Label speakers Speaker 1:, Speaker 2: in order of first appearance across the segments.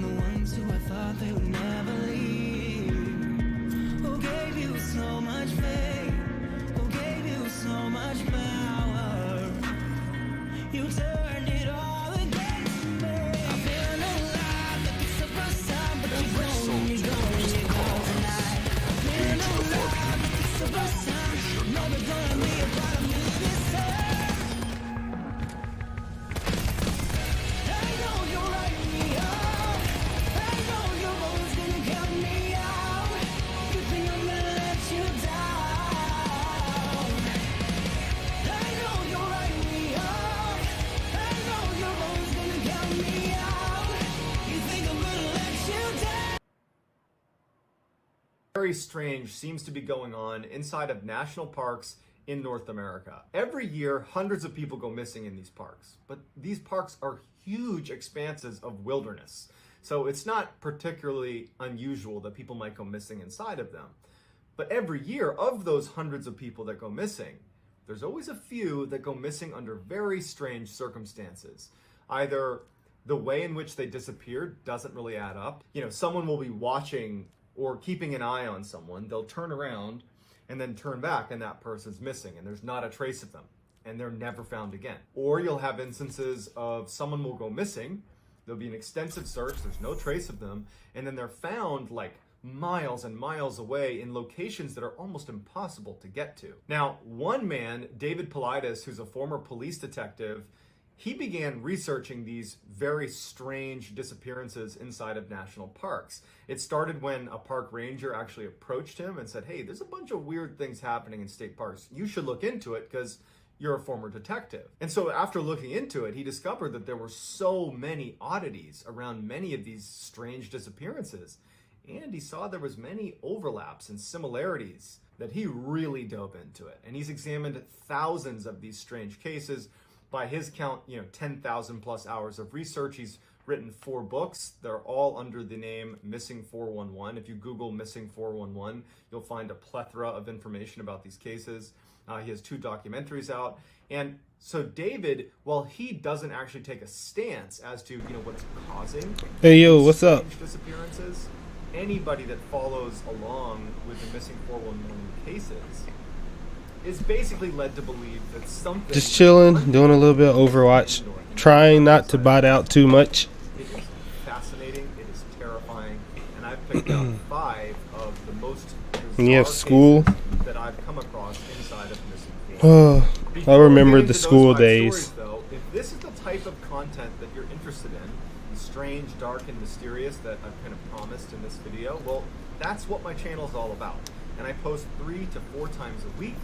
Speaker 1: the ones who I thought they would never leave. Who gave you so much faith? Who gave you so much power? You turned it all against me. I'm feeling alive, like it's the first time, but you're going, you're tonight. I'm feeling alive, like it's the first time. Know there's gonna be a part of me this time. I know you're writing me up. I know you're always gonna count me out. You think I'm gonna let you down. I know you're writing me up. I know you're always gonna count me out. You think I'm gonna let you down.
Speaker 2: Very strange seems to be going on inside of national parks in North America. Every year, hundreds of people go missing in these parks, but these parks are huge expanses of wilderness. So it's not particularly unusual that people might go missing inside of them. But every year, of those hundreds of people that go missing, there's always a few that go missing under very strange circumstances. Either the way in which they disappeared doesn't really add up. You know, someone will be watching or keeping an eye on someone, they'll turn around and then turn back and that person's missing and there's not a trace of them and they're never found again. Or you'll have instances of someone will go missing, there'll be an extensive search, there's no trace of them, and then they're found like miles and miles away in locations that are almost impossible to get to. Now, one man, David Politis, who's a former police detective, he began researching these very strange disappearances inside of national parks. It started when a park ranger actually approached him and said, hey, there's a bunch of weird things happening in state parks. You should look into it because you're a former detective. And so after looking into it, he discovered that there were so many oddities around many of these strange disappearances. And he saw there was many overlaps and similarities that he really dove into it. And he's examined thousands of these strange cases. By his count, 10,000 plus hours of research. He's written 4 books. They're all under the name Missing 411. If you Google Missing 411, you'll find a plethora of information about these cases. He has 2 documentaries out. And so David, while he doesn't actually take a stance as to, what's causing
Speaker 3: what's up?
Speaker 2: Disappearances, anybody that follows along with the Missing 411 cases is basically led to believe that something...
Speaker 3: Just chilling, doing a little bit of Overwatch, trying not to bot out too much.
Speaker 2: It is fascinating, it is terrifying, and I've picked out 5 of the most
Speaker 3: And you have school.
Speaker 2: that I've come across inside of Missing 411.
Speaker 3: I remember the school days.
Speaker 2: Stories, though, if this is the type of content that you're interested in, the strange, dark, and mysterious that I've kind of promised in this video, well, that's what my channel is all about. And I post 3 to 4 times a week.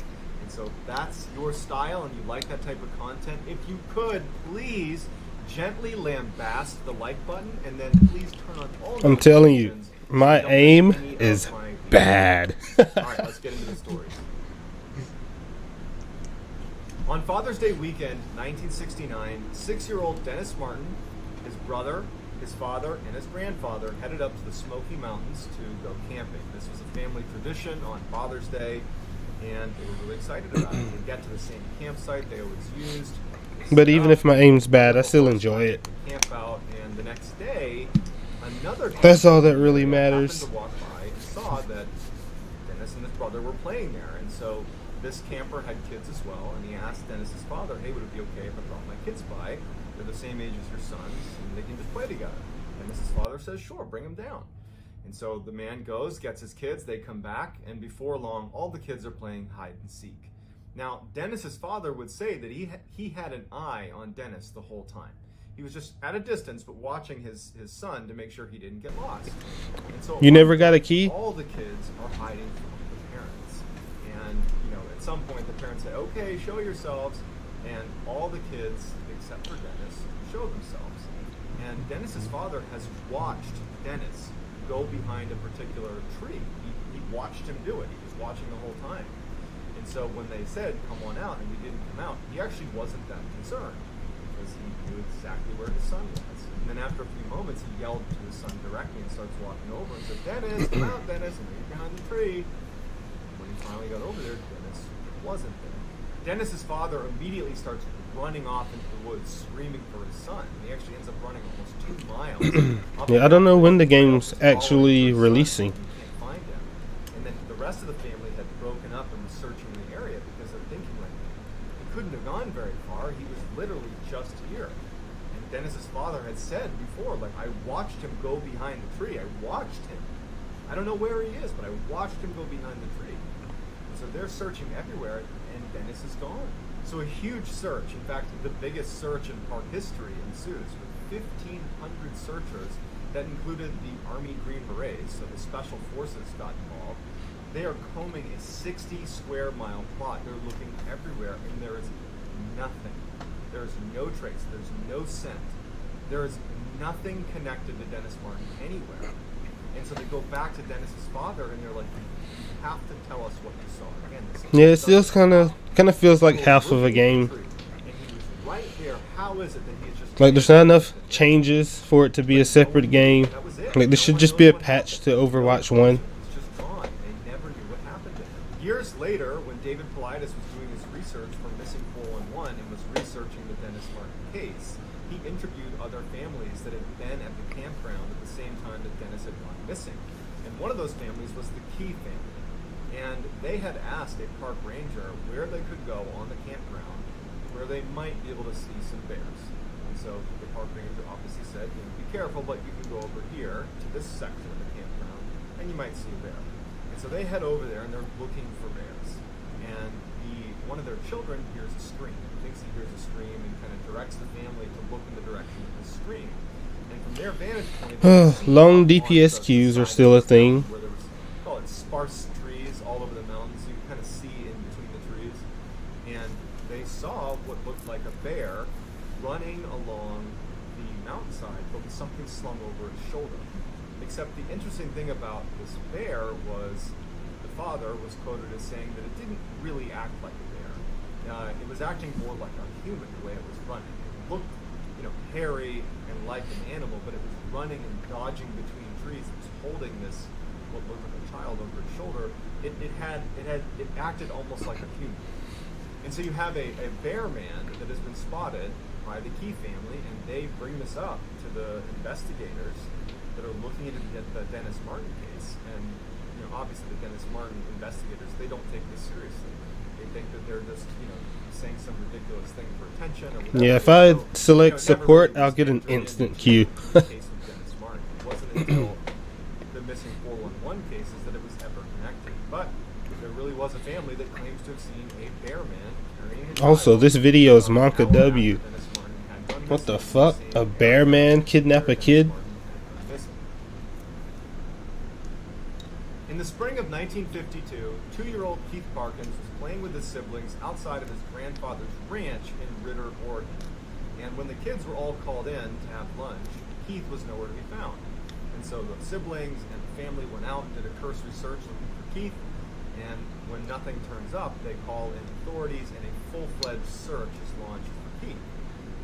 Speaker 2: So if that's your style and you like that type of content, if you could, please gently lambast the like button and then please turn on all the
Speaker 3: I'm telling you, my aim is bad.
Speaker 2: All right, let's get into the stories. On Father's Day weekend, 1969, 6-year-old Dennis Martin, his brother, his father, and his grandfather headed up to the Smoky Mountains to go camping. This was a family tradition on Father's Day, and they were really excited about it. They get to the same campsite they always used.
Speaker 3: But even if my aim's bad, I still enjoy it.
Speaker 2: Camp out, and the next day, another
Speaker 3: That's all that really matters.
Speaker 2: happened to walk by and saw that Dennis and his brother were playing there, and so this camper had kids as well, and he asked Dennis's father, hey, would it be okay if I brought my kids by? They're the same age as your sons, and they can just play together. Dennis's father says, sure, bring them down. And so the man goes, gets his kids, they come back, and before long, all the kids are playing hide and seek. Now, Dennis's father would say that he had an eye on Dennis the whole time. He was just at a distance, but watching his son to make sure he didn't get lost. And so
Speaker 3: You never got a key?
Speaker 2: all the kids are hiding from the parents. And, at some point the parents say, okay, show yourselves. And all the kids, except for Dennis, show themselves. And Dennis's father has watched Dennis go behind a particular tree. He watched him do it. He was watching the whole time. And so when they said, come on out, and he didn't come out, he actually wasn't that concerned because he knew exactly where his son was. And then after a few moments, he yelled to his son directly and starts walking over and said, Dennis, come out, Dennis, and he's behind the tree. When he finally got over there, Dennis wasn't there. Dennis's father immediately starts running off into the woods, screaming for his son. He actually ends up running almost 2 miles.
Speaker 3: Yeah, I don't know when the game's actually releasing.
Speaker 2: You can't find him. And then the rest of the family had broken up and was searching the area because they're thinking, like, he couldn't have gone very far. He was literally just here. And Dennis's father had said before, like, I watched him go behind the tree. I watched him. I don't know where he is, but I watched him go behind the tree. And so they're searching everywhere, and Dennis is gone. So a huge search, in fact, the biggest search in park history ensues, with 1,500 searchers that included the Army Green Berets, so the Special Forces got involved. They are combing a 60 square mile plot. They're looking everywhere, and there is nothing. There's no trace. There's no scent. There is nothing connected to Dennis Martin anywhere. And so they go back to Dennis's father, and they're like, "You have to tell us what you saw." Again, this
Speaker 3: Yeah, it still kind of feels like half of a game.
Speaker 2: And he was right there. How is it that he just
Speaker 3: Like there's not enough changes for it to be a separate game.
Speaker 2: That was it.
Speaker 3: Like this should just be a patch to Overwatch 1.
Speaker 2: It's just gone. They never knew what happened to him. Years later, when David Paulides was doing his research for Missing 411 and was researching the Dennis Martin case, he interviewed other families that had been at the campground at the same time that Dennis had gone missing. And one of those families was the Key family. And they had asked a park ranger where they could go on the campground where they might be able to see some bears. And so the park ranger obviously said, you know, be careful, but you can go over here to this section of the campground and you might see a bear. And so they head over there and they're looking for bears. And one of their children hears a scream. He thinks he hears a scream and kind of directs the family to look in the direction of the scream. And from their vantage point,
Speaker 3: long DPS queues are still a thing.
Speaker 2: Where there was, call it sparse trees all over the mountains. You can kind of see in between the trees. And they saw what looked like a bear running along the mountainside, but with something slung over its shoulder. Except the interesting thing about this bear was the father was quoted as saying that it didn't really act like a bear. It was acting more like a human the way it was running. It looked, you know, hairy and like an animal, but it was running and dodging between trees. It was holding this what looked like a child over its shoulder. It acted almost like a human. And so you have a bear man that has been spotted by the Key family, and they bring this up to the investigators that are looking into the Dennis Martin case. And you know, obviously the Dennis Martin investigators, they don't take this seriously. They think that they're just, you know, saying some ridiculous thing for attention or whatever.
Speaker 3: Yeah, if I
Speaker 2: So,
Speaker 3: select
Speaker 2: you know,
Speaker 3: support,
Speaker 2: never really
Speaker 3: I'll get an
Speaker 2: entered into
Speaker 3: instant
Speaker 2: the
Speaker 3: queue.
Speaker 2: case with Dennis Martin. It wasn't until the Missing 411 cases that it was ever connected. But there really was a family that claims to have seen a bear man carrying a
Speaker 3: Also,
Speaker 2: child
Speaker 3: this video is
Speaker 2: an
Speaker 3: Monka
Speaker 2: hour after
Speaker 3: W.
Speaker 2: Dennis Martin had gone
Speaker 3: What the
Speaker 2: missing.
Speaker 3: fuck?
Speaker 2: Same
Speaker 3: A bear
Speaker 2: area
Speaker 3: man kidnap a
Speaker 2: where Dennis
Speaker 3: kid?
Speaker 2: Martin had gone missing. In the spring of 1952, 2-year-old Keith Parkins was playing with his siblings outside of his grandfather's ranch in Ritter, Oregon. And when the kids were all called in to have lunch, Keith was nowhere to be found. And so the siblings and the family went out and did a cursory search looking for Keith. And when nothing turns up, they call in authorities and a full-fledged search is launched for Keith.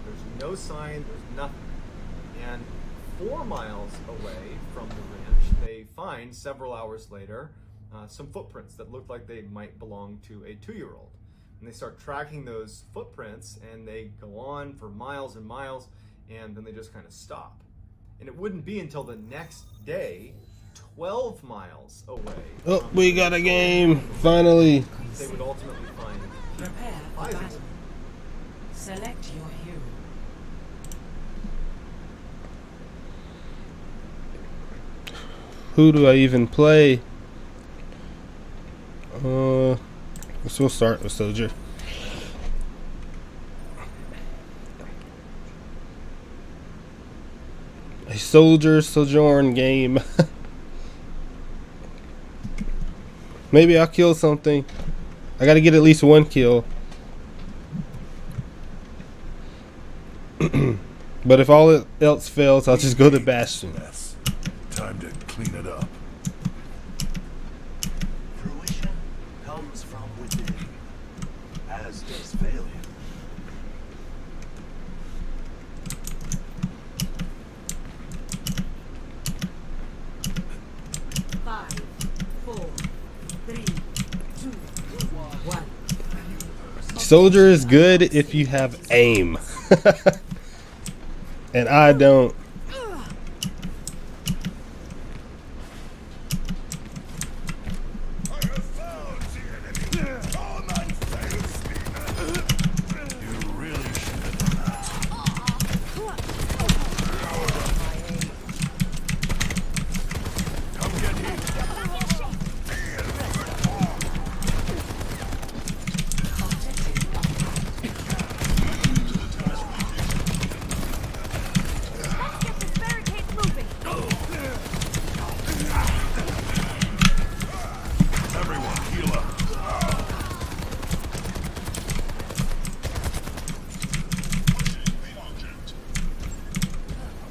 Speaker 2: There's no sign, there's nothing. And 4 miles away from the ranch, they find several hours later some footprints that look like they might belong to a 2-year-old. And they start tracking those footprints and they go on for miles and miles, and then they just kind of stop. And it wouldn't be until the next day, 12 miles away.
Speaker 3: Oh,
Speaker 2: from
Speaker 3: we
Speaker 2: the
Speaker 3: got a
Speaker 2: shoulder,
Speaker 3: game, finally.
Speaker 2: they would ultimately find
Speaker 4: Prepare for
Speaker 2: Isaac.
Speaker 4: battle. Select your hero.
Speaker 3: Who do I even play? Let's we'll start with Soldier. A Soldier Sojourn game. Maybe I'll kill something. I gotta get at least 1 kill. But if all else fails, I'll just go to Bastion.
Speaker 5: Mess. Time to clean it up.
Speaker 6: Fruition comes from within, as does failure.
Speaker 3: Soldier is good if you have aim. And I don't.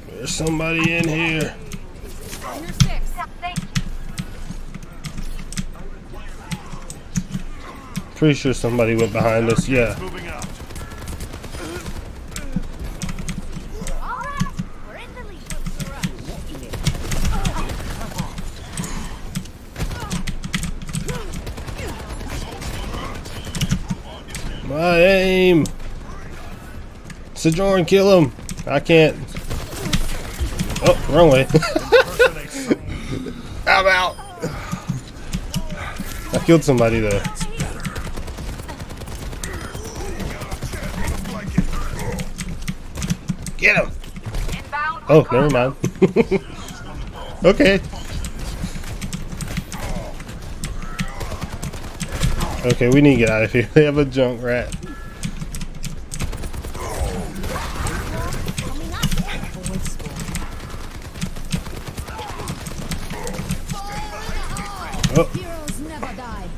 Speaker 3: There's somebody in here. Pretty sure somebody went behind us. Yeah.
Speaker 5: Moving out.
Speaker 3: My aim. Sojourn, kill him. I can't. Oh, wrong way. I'm out. I killed somebody though. Get him. Oh, never mind. Okay. Okay, we need to get out of here. They have a junk rat. Oh.
Speaker 7: Heroes never die.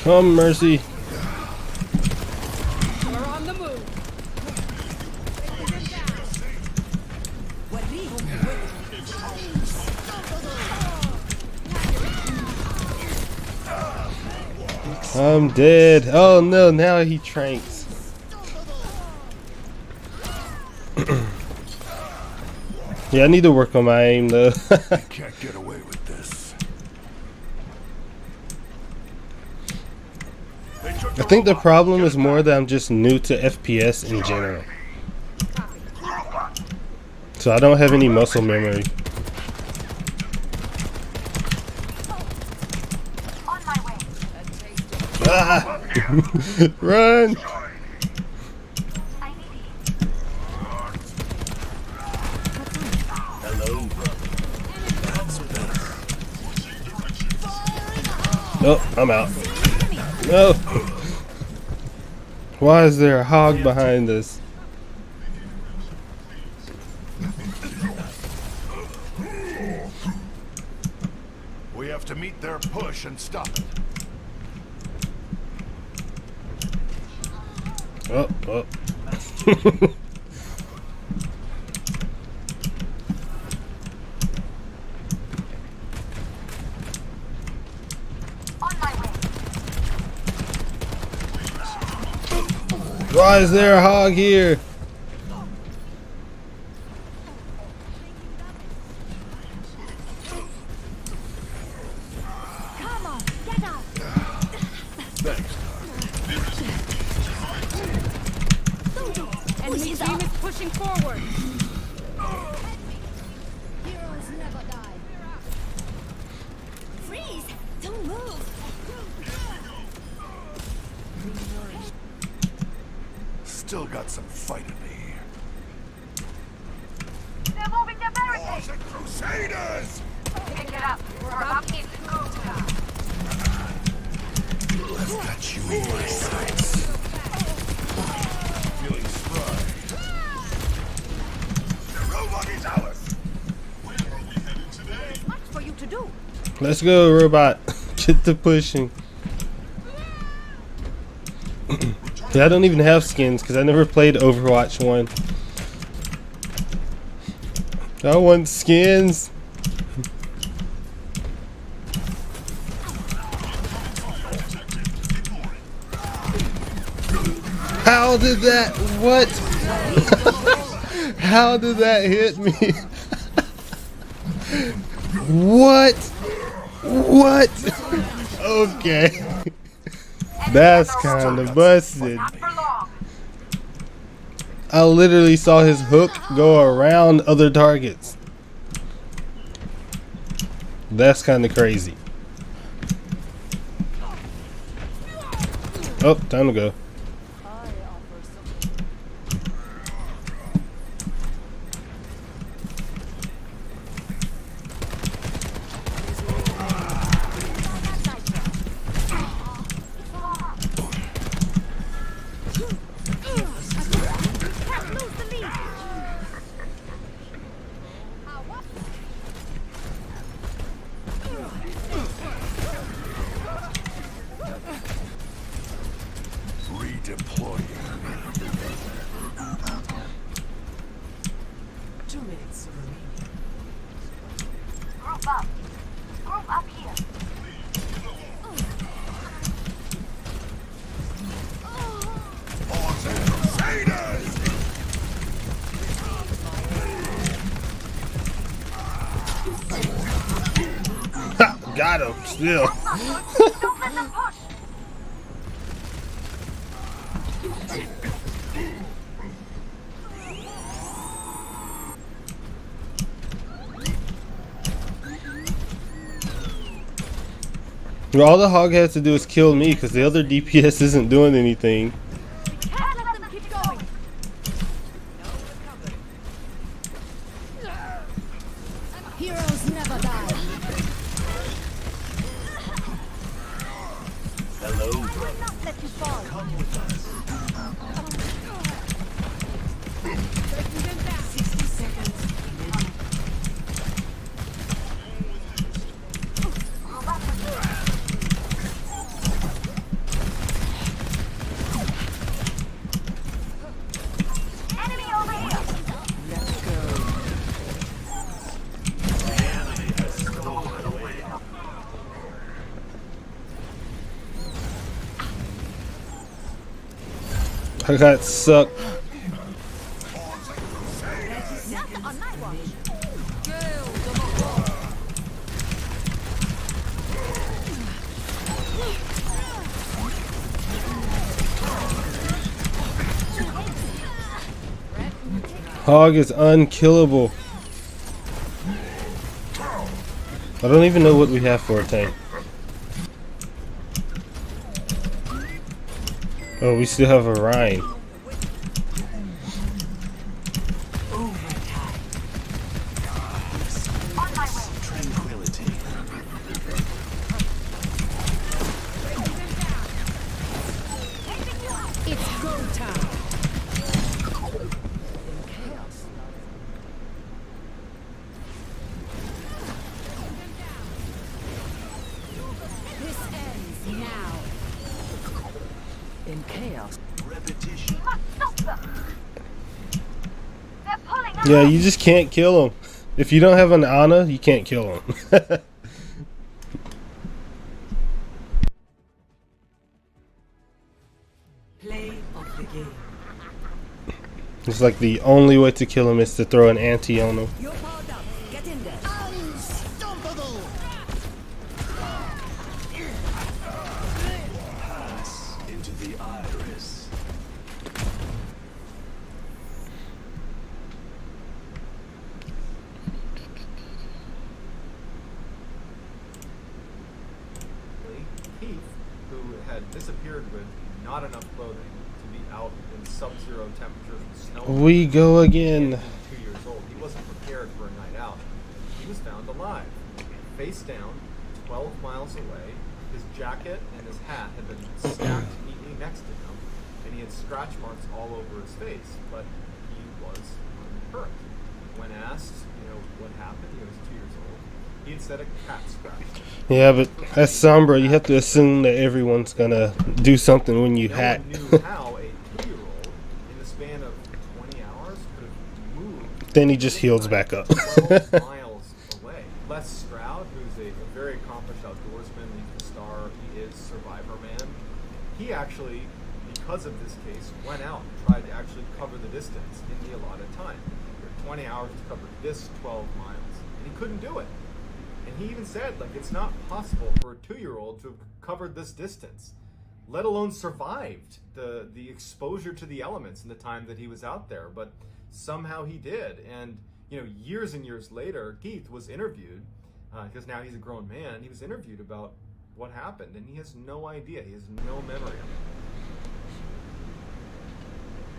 Speaker 3: Come, Mercy.
Speaker 7: We're on the move.
Speaker 3: I'm dead. Oh no, now he tranks. Yeah, I need to work on my aim though.
Speaker 5: Can't get away with this.
Speaker 3: I think the problem is more that I'm just new to FPS in general. So I don't have any muscle memory. Ah! Run! Oh, I'm out. No! Why is there a hog behind us?
Speaker 5: We have to meet their push and stop it.
Speaker 3: Oh, oh. Why is there a hog here?
Speaker 7: Come on, get up. Enemy team is pushing forward. Heroes never die. Freeze! Don't move.
Speaker 5: Still got some fight in me.
Speaker 8: They're moving their barricades!
Speaker 5: The Crusaders!
Speaker 8: Pick it up. We're about to go now.
Speaker 5: I've got you in my sights. Feeling spry. The robot is ours! Where are we headed today?
Speaker 8: Much for you to do.
Speaker 3: Let's go, robot. Get to pushing. Yeah, I don't even have skins because I never played Overwatch 1. I want skins. How did that? What? How did that hit me? What? What? Okay. That's kind of busted.
Speaker 8: Not for long.
Speaker 3: I literally saw his hook go around other targets. That's kind of crazy. Oh, time to go.
Speaker 7: Can't lose the lead.
Speaker 6: Redeploying.
Speaker 4: 2 minutes remaining.
Speaker 8: Group up. Group up here.
Speaker 3: Got him still.
Speaker 8: Don't let them push.
Speaker 3: All the hog has to do is kill me because the other DPS isn't doing anything.
Speaker 7: Can't let them keep going. Heroes never die.
Speaker 6: Hello,
Speaker 7: Will not let you fall.
Speaker 6: come with us.
Speaker 4: 60 seconds remaining.
Speaker 8: Enemy over here.
Speaker 4: Let's go.
Speaker 3: I got sucked.
Speaker 7: Not on my watch.
Speaker 3: Hog is unkillable. I don't even know what we have for a tank. Oh, we still have a Rhine.
Speaker 8: On my way.
Speaker 6: Tranquility.
Speaker 7: It's go time. This ends now.
Speaker 4: In chaos.
Speaker 6: Repetition.
Speaker 8: We must stop them. They're pulling us.
Speaker 3: Yeah, you just can't kill him. If you don't have an Ana, you can't kill him.
Speaker 4: Play of the game.
Speaker 3: It's like the only way to kill him is to throw an anti on him.
Speaker 4: You're powered up. Get in there.
Speaker 6: Pass into the iris.
Speaker 2: Keith, who had disappeared with not enough clothing to be out in sub-zero temperatures with snow.
Speaker 3: We go again.
Speaker 2: 2 years old. He wasn't prepared for a night out. He was found alive, face down, 12 miles away. His jacket and his hat had been stacked neatly next to him, and he had scratch marks all over his face, but he was unhurt. When asked, what happened, he was 2 years old. He had said a cat scratched him.
Speaker 3: Yeah, but as Sombra, you have to assume that everyone's gonna do something when you
Speaker 2: No
Speaker 3: hack.
Speaker 2: one knew how a 2-year-old, in the span of 20 hours, could have moved
Speaker 3: Then he just heals back up.
Speaker 2: 12 miles away. Les Stroud, who's a very accomplished outdoorsman, he's a star, he is Survivor Man. He actually, because of this case, went out and tried to actually cover the distance in the allotted time. 20 hours to cover this 12 miles. And he couldn't do it. And he even said, like, it's not possible for a 2-year-old to have covered this distance, let alone survived the exposure to the elements in the time that he was out there. But somehow he did. And, you know, years and years later, Keith was interviewed, because now he's a grown man. He was interviewed about what happened, and he has no idea. He has no memory of it.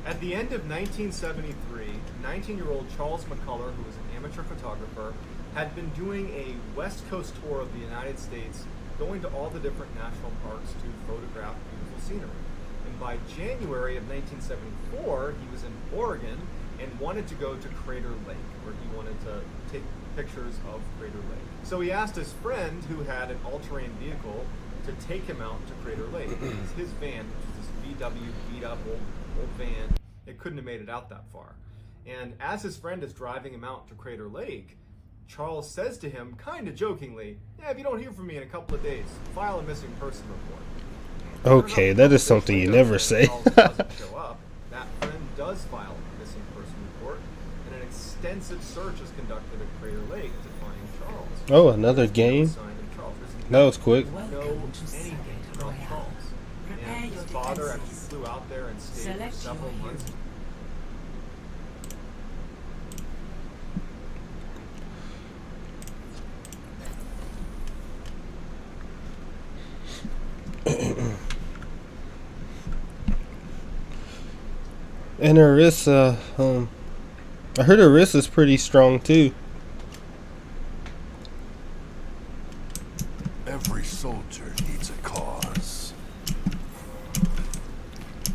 Speaker 2: At the end of 1973, 19-year-old Charles McCullough, who was an amateur photographer, had been doing a West Coast tour of the United States, going to all the different national parks to photograph beautiful scenery. And by January of 1974, he was in Oregon and wanted to go to Crater Lake, where he wanted to take pictures of Crater Lake. So he asked his friend, who had an all-terrain vehicle, to take him out to Crater Lake. His van, which was this VW beat-up old van, it couldn't have made it out that far. And as his friend is driving him out to Crater Lake, Charles says to him, kind of jokingly, yeah, if you don't hear from me in a couple of days, file a missing person report.
Speaker 3: Okay, that is something you never say.
Speaker 2: Charles doesn't show up. That friend does file a missing person report, and an extensive search is conducted at Crater Lake to find Charles.
Speaker 3: Oh, another game?
Speaker 2: Sign of Charles. There's
Speaker 3: That was quick.
Speaker 2: no
Speaker 4: Welcome to
Speaker 2: anything
Speaker 4: Seagate
Speaker 2: about
Speaker 4: Royale.
Speaker 2: Charles.
Speaker 4: Prepare
Speaker 2: And
Speaker 4: your
Speaker 2: his father actually
Speaker 4: defenses.
Speaker 2: flew out there and stayed for
Speaker 4: Select
Speaker 2: several
Speaker 4: your
Speaker 2: months.
Speaker 4: hero.
Speaker 3: And Arissa, I heard Arissa's pretty strong too.
Speaker 6: Every soldier needs a cause.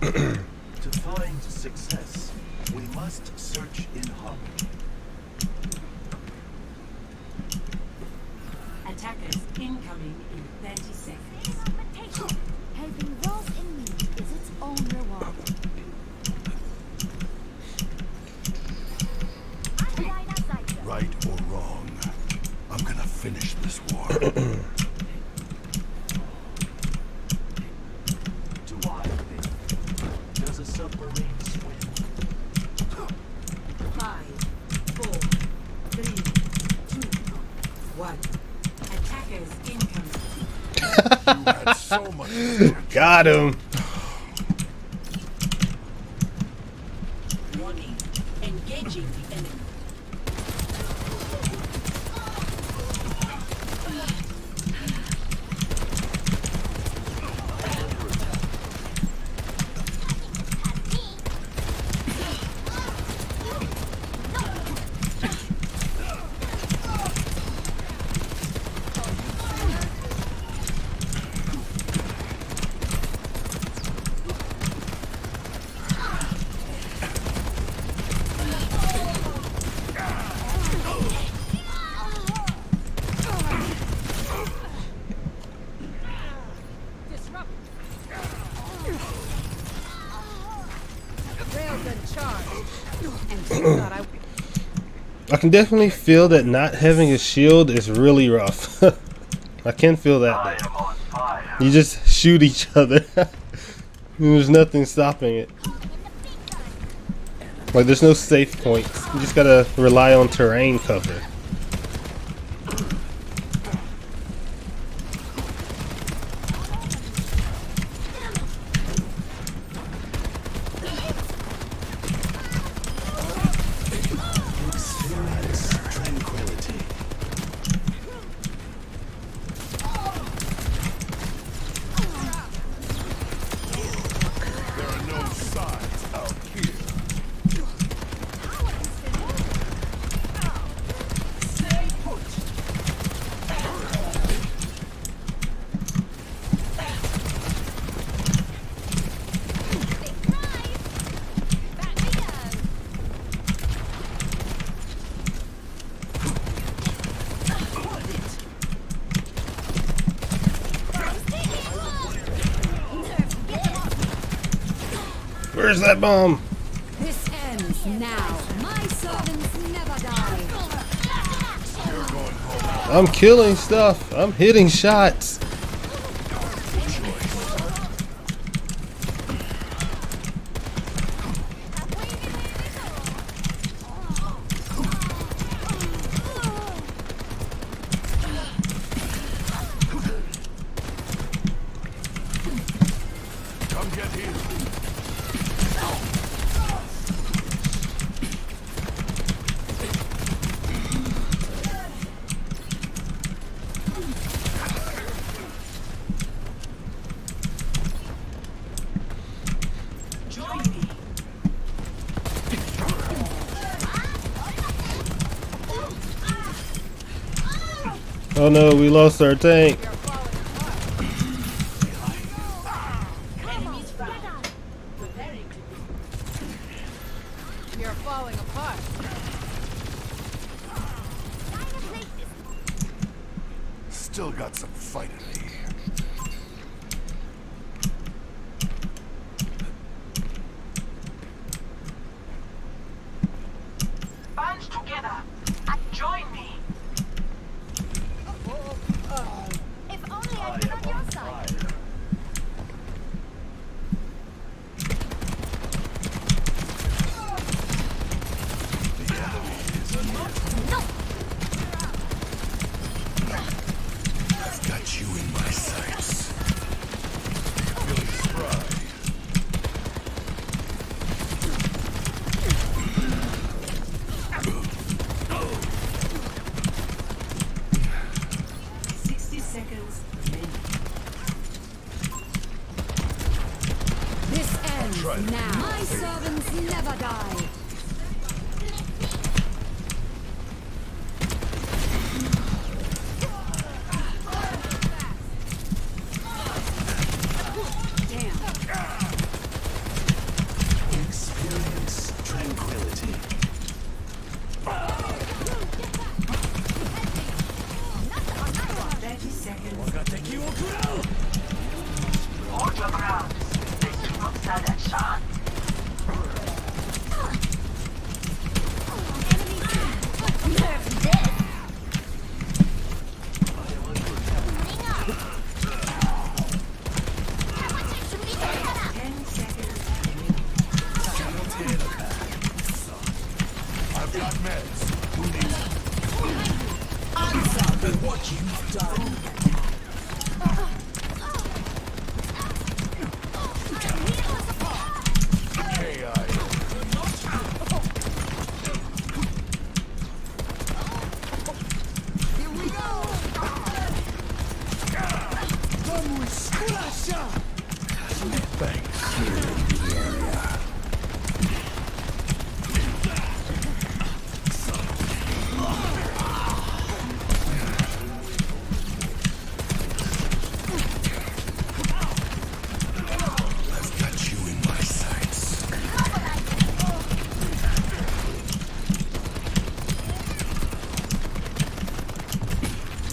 Speaker 6: To find success, we must search in harmony.
Speaker 4: Attackers incoming in 30 seconds.
Speaker 7: Helping those in need is its own reward.
Speaker 6: Right or wrong, I'm gonna finish this war. Do I win? Does a submarine swim?
Speaker 4: 5, 4, 3, 2, 1. Attackers incoming.
Speaker 6: You had so much potential.
Speaker 3: Got him.
Speaker 4: Warning. Engaging the enemy.
Speaker 3: I can definitely feel that not having a shield is really rough. I can feel that. Though. You just shoot each other. And there's nothing stopping it. Like, there's no safe points. You just gotta rely on terrain cover.
Speaker 6: Experience tranquility. There are no signs out here. Stay put.
Speaker 3: Where's that bomb?
Speaker 7: This ends now. My servants never die.
Speaker 3: I'm killing stuff. I'm hitting shots.
Speaker 5: get healed.
Speaker 4: Join me.
Speaker 3: Oh no, we lost our tank.
Speaker 4: Enemies found. Preparing to
Speaker 7: You're falling apart.
Speaker 5: Still got some fight in me.
Speaker 4: band together. Join me.
Speaker 8: If only I'd been on your side.
Speaker 5: I've got you in my sights. Feeling spry.
Speaker 4: 60 seconds remaining.
Speaker 7: This ends
Speaker 5: try to
Speaker 7: now. My servants never die. Damn.
Speaker 6: Experience tranquility.
Speaker 4: 30 seconds.
Speaker 9: Hold your ground. This is not selection.
Speaker 5: I've got meds. Who needs them? I've got you in my sights.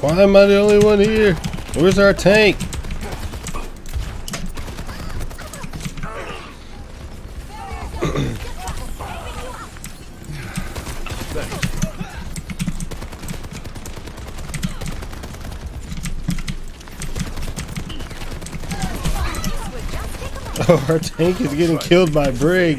Speaker 3: Why am I the only one here? Where's our tank? Oh, our tank is getting killed by Brig.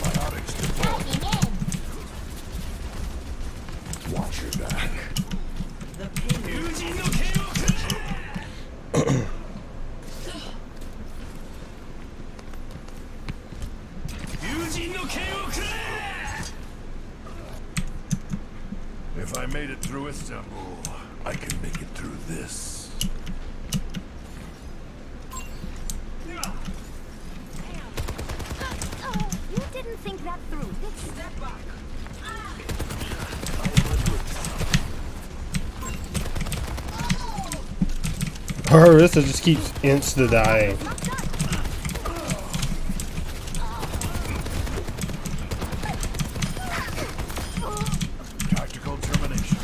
Speaker 5: Biotics deployed. Watch your back.
Speaker 4: The payload.
Speaker 5: If I made it through Istanbul, I can make it through this.
Speaker 8: You didn't think that through, did you? Step back.
Speaker 3: Arissa just keeps insta-dying.
Speaker 5: Tactical termination.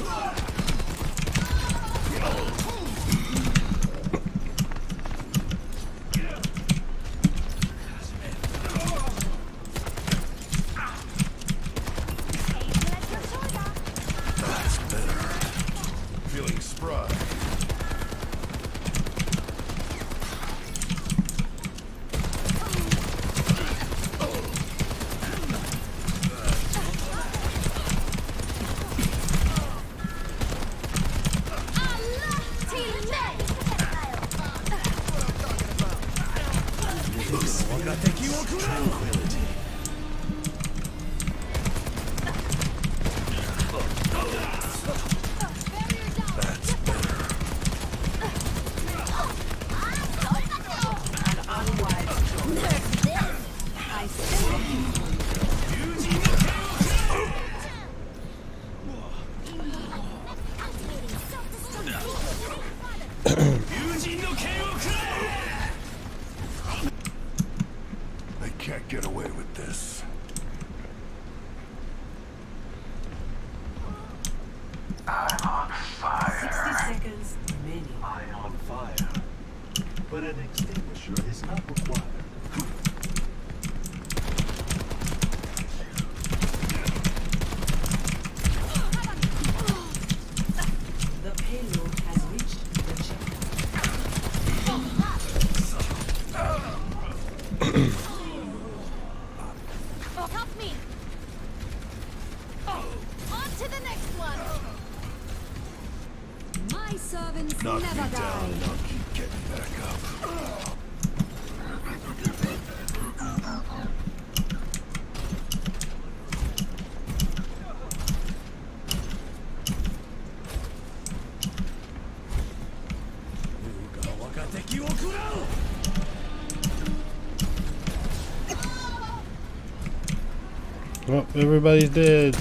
Speaker 5: That's better. Feeling spry. this.
Speaker 6: I'm on
Speaker 4: 60
Speaker 6: fire.
Speaker 4: seconds remaining.
Speaker 6: I am on fire. But an extinguisher is not required.
Speaker 4: The payload has reached the checkpoint.
Speaker 8: Help me! On to the next one!
Speaker 7: My servants
Speaker 5: Knock me
Speaker 7: never
Speaker 5: down
Speaker 7: die.
Speaker 5: and I'll keep getting back up.
Speaker 3: Oh, everybody's dead.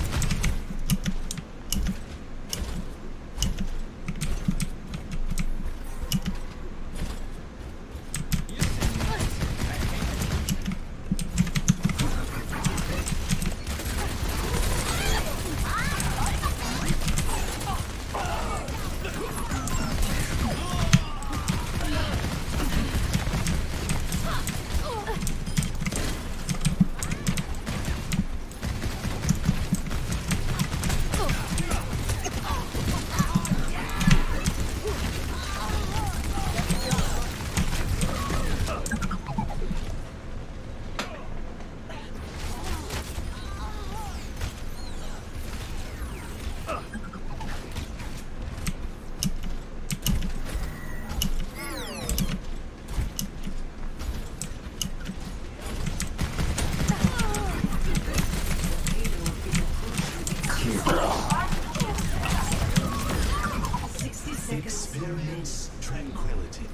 Speaker 6: Experience tranquility.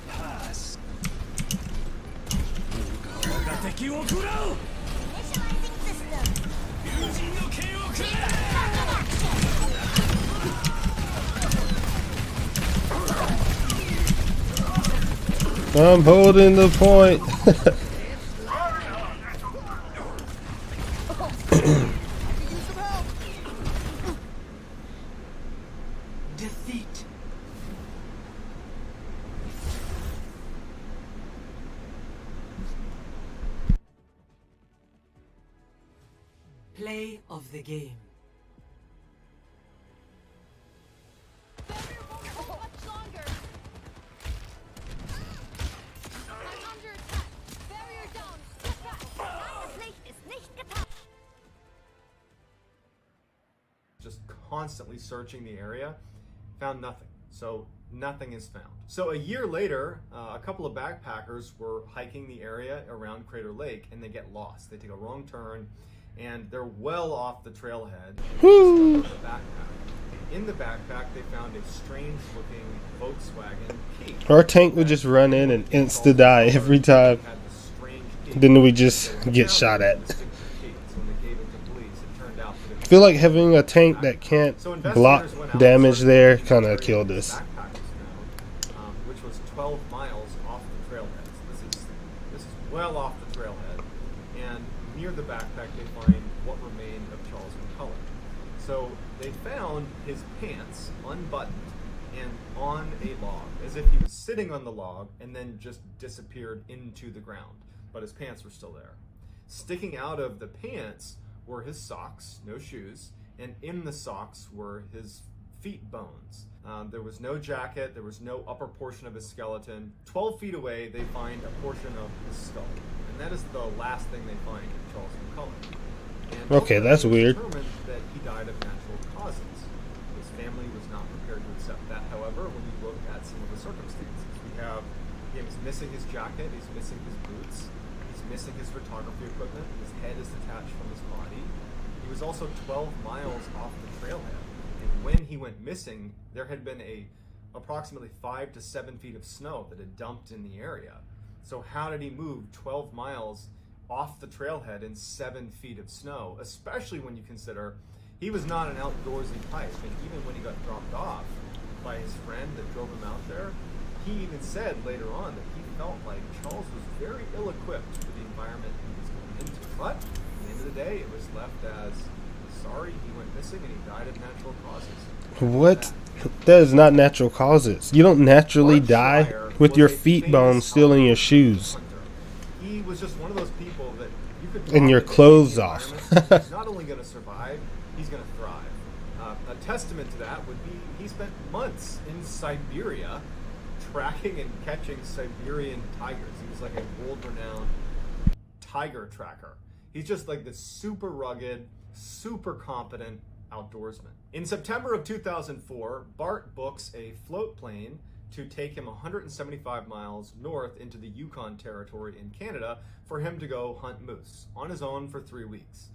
Speaker 6: Pass.
Speaker 8: Initializing system.
Speaker 3: I'm holding the point.
Speaker 4: Defeat. Play of the game.
Speaker 8: Barrier won't hold much longer. I'm under attack. Barrier down. Step back. Das Licht ist nicht getan.
Speaker 2: Just constantly searching the area, found nothing. So nothing is found. So a year later, a couple of backpackers were hiking the area around Crater Lake and they get lost. They take a wrong turn and they're well off the trailhead.
Speaker 3: Woo!
Speaker 2: The backpack. In the backpack, they found a strange-looking Volkswagen key.
Speaker 3: Our tank would just run in and insta die every time.
Speaker 2: Had this strange key.
Speaker 3: Then we just get shot at.
Speaker 2: So when they gave it to police, it turned out that it
Speaker 3: I feel like having a tank that can't block damage there kind of killed us.
Speaker 2: backpackers found, which was 12 miles off the trailhead. So this is well off the trailhead, and near the backpack they find what remained of Charles McCullough. So they found his pants unbuttoned and on a log, as if he was sitting on the log and then just disappeared into the ground, but his pants were still there. Sticking out of the pants were his socks, no shoes, and in the socks were his feet bones. There was no jacket, there was no upper portion of his skeleton. 12 feet away, they find a portion of his skull, and that is the last thing they find of Charles McCullough. And
Speaker 3: Okay, that's
Speaker 2: ultimately,
Speaker 3: weird.
Speaker 2: it was determined that he died of natural causes. His family was not prepared to accept that. However, when you look at some of the circumstances, we have him missing his jacket, he's missing his boots, he's missing his photography equipment, his head is detached from his body. He was also 12 miles off the trailhead, and when he went missing, there had been approximately 5 to 7 feet of snow that had dumped in the area. So how did he move 12 miles off the trailhead in 7 feet of snow, especially when you consider he was not an outdoorsy type, and even when he got dropped off by his friend that drove him out there, he even said later on that he felt like Charles was very ill-equipped for the environment he was going into. But at the end of the day, it was left as, sorry, he went missing and he died of natural causes.
Speaker 3: What? That is not natural causes. You don't naturally
Speaker 2: Bart
Speaker 3: die
Speaker 2: Schreier
Speaker 3: with
Speaker 2: was
Speaker 3: your
Speaker 2: a
Speaker 3: feet
Speaker 2: famous
Speaker 3: bones still in your shoes
Speaker 2: hunter. He was just one of those people that you could
Speaker 3: and your
Speaker 2: drop into
Speaker 3: clothes
Speaker 2: the
Speaker 3: off.
Speaker 2: environment, he's not only going to survive, he's going to thrive. A testament to that would be he spent months in Siberia tracking and catching Siberian tigers. He was like a world-renowned tiger tracker. He's just like this super rugged, super competent outdoorsman. In September of 2004, Bart books a float plane to take him 175 miles north into the Yukon Territory in Canada for him to go hunt moose on his own for 3 weeks.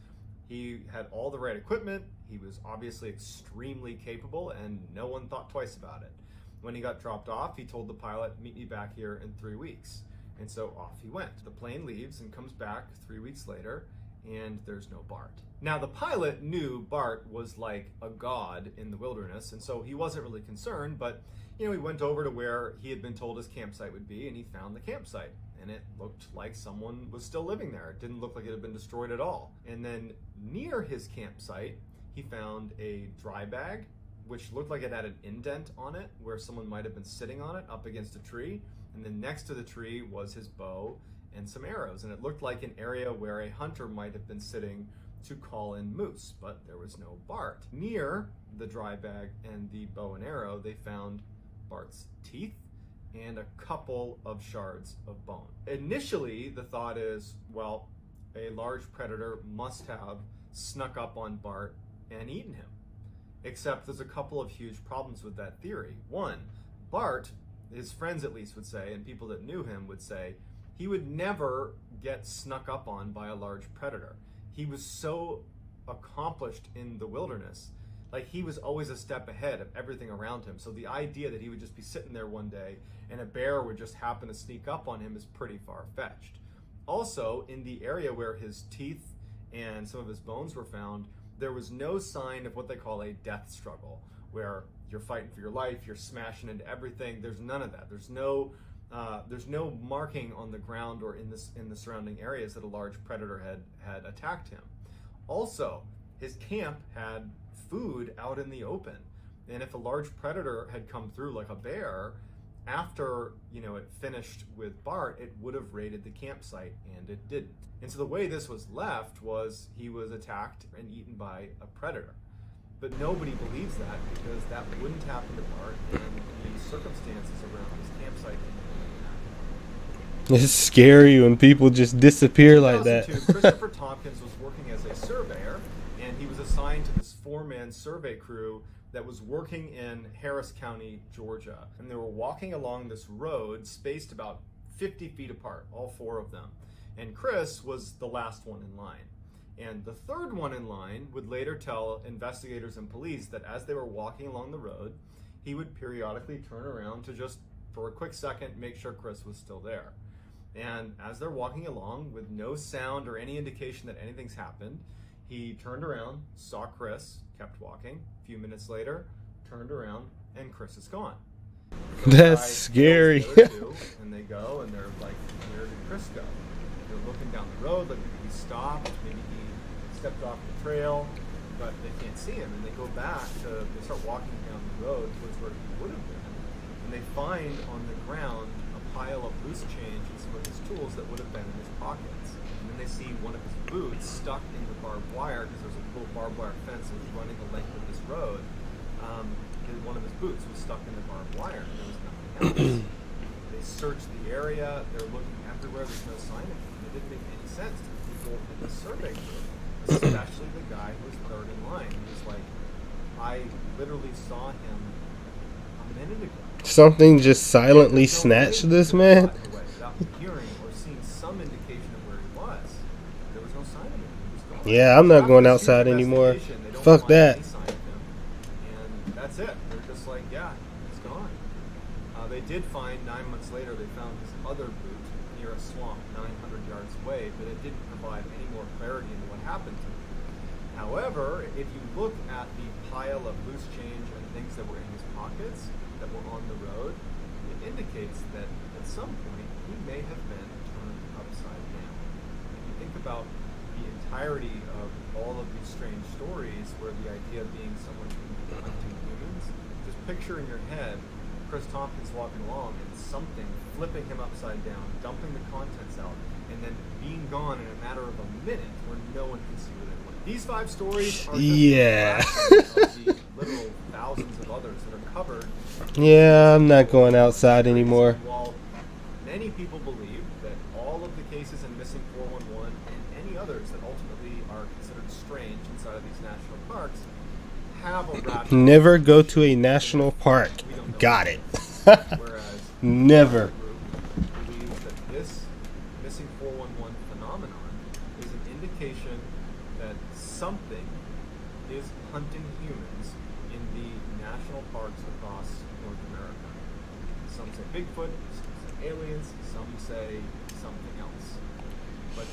Speaker 2: He had all the right equipment, he was obviously extremely capable, and no one thought twice about it. When he got dropped off, he told the pilot, meet me back here in 3 weeks. And so off he went. The plane leaves and comes back 3 weeks later, and there's no Bart. Now, the pilot knew Bart was like a god in the wilderness, and so he wasn't really concerned, but he went over to where he had been told his campsite would be, and he found the campsite. And it looked like someone was still living there. It didn't look like it had been destroyed at all. And then near his campsite, he found a dry bag, which looked like it had an indent on it where someone might have been sitting on it up against a tree. And then next to the tree was his bow and some arrows. And it looked like an area where a hunter might have been sitting to call in moose, but there was no Bart. Near the dry bag and the bow and arrow, they found Bart's teeth and a couple of shards of bone. Initially, the thought is, well, a large predator must have snuck up on Bart and eaten him. Except there's a couple of huge problems with that theory. One, Bart, his friends at least would say, and people that knew him would say, he would never get snuck up on by a large predator. He was so accomplished in the wilderness, like he was always a step ahead of everything around him. So the idea that he would just be sitting there one day and a bear would just happen to sneak up on him is pretty far-fetched. Also, in the area where his teeth and some of his bones were found, there was no sign of what they call a death struggle, where you're fighting for your life, you're smashing into everything. There's none of that. There's no marking on the ground or in the surrounding areas that a large predator had attacked him. Also, his camp had food out in the open, and if a large predator had come through like a bear, after it finished with Bart, it would have raided the campsite, and it didn't. And so the way this was left was he was attacked and eaten by a predator. But nobody believes that, because that wouldn't happen to Bart, and the circumstances around his campsite didn't.
Speaker 3: It's scary when people just disappear like that.
Speaker 2: In 2002, Christopher Tompkins was working as a surveyor, and he was assigned to this 4-man survey crew that was working in Harris County, Georgia. And they were walking along this road spaced about 50 feet apart, all 4 of them. And Chris was the last one in line. And the third one in line would later tell investigators and police that as they were walking along the road, he would periodically turn around to just, for a quick second, make sure Chris was still there. And as they're walking along with no sound or any indication that anything's happened, he turned around, saw Chris, kept walking. A few minutes later, turned around, and Chris is gone.
Speaker 3: That's scary.
Speaker 2: And they go, and they're like, where did Chris go? They're looking down the road, like maybe he stopped, maybe he stepped off the trail, but they can't see him. And they go back they start walking down the road towards where he would have been. And they find on the ground a pile of loose change and some of his tools that would have been in his pockets. And then they see one of his boots stuck in the barbed wire, because there's a little barbed wire fence that was running the length of this road. One of his boots was stuck in the barbed wire, and there was nothing else. They searched the area, they're looking everywhere, there's no sign of him. It didn't make any sense to the people in the survey group, especially the guy who was third in line. He was like, I literally saw him a minute ago.
Speaker 3: Something just silently snatched this man.
Speaker 2: Without hearing or seeing some indication of where he was, there was no sign of him. He was gone.
Speaker 3: Yeah, I'm not going outside anymore. Fuck that.
Speaker 2: And that's it. They're just like, yeah, he's gone. They did find 9 months later, they found his other boot near a swamp 900 yards away, but it didn't provide any more clarity into what happened to him. However, if you look at the pile of loose change and things that were in his pockets that were on the road, it indicates that at some point he may have been turned upside down. If you think about the entirety of all of these strange stories where the idea of being someone who can be hunting humans, just picture in your head Chris Tompkins walking along and something flipping him upside down, dumping the contents out, and then being gone in a matter of a minute where no one can see where they went. These 5 stories are just of the literal thousands of others that are covered.
Speaker 3: Yeah, I'm not going outside anymore.
Speaker 2: While many people believe that all of the cases in Missing 411 and any others that ultimately are considered strange inside of these national parks have a rational
Speaker 3: Never go to a national park. Got it.
Speaker 2: whereas
Speaker 3: Never.
Speaker 2: group believes that this Missing 411 phenomenon is an indication that something is hunting humans in the national parks across North America. Some say Bigfoot, some say aliens, some say something else. But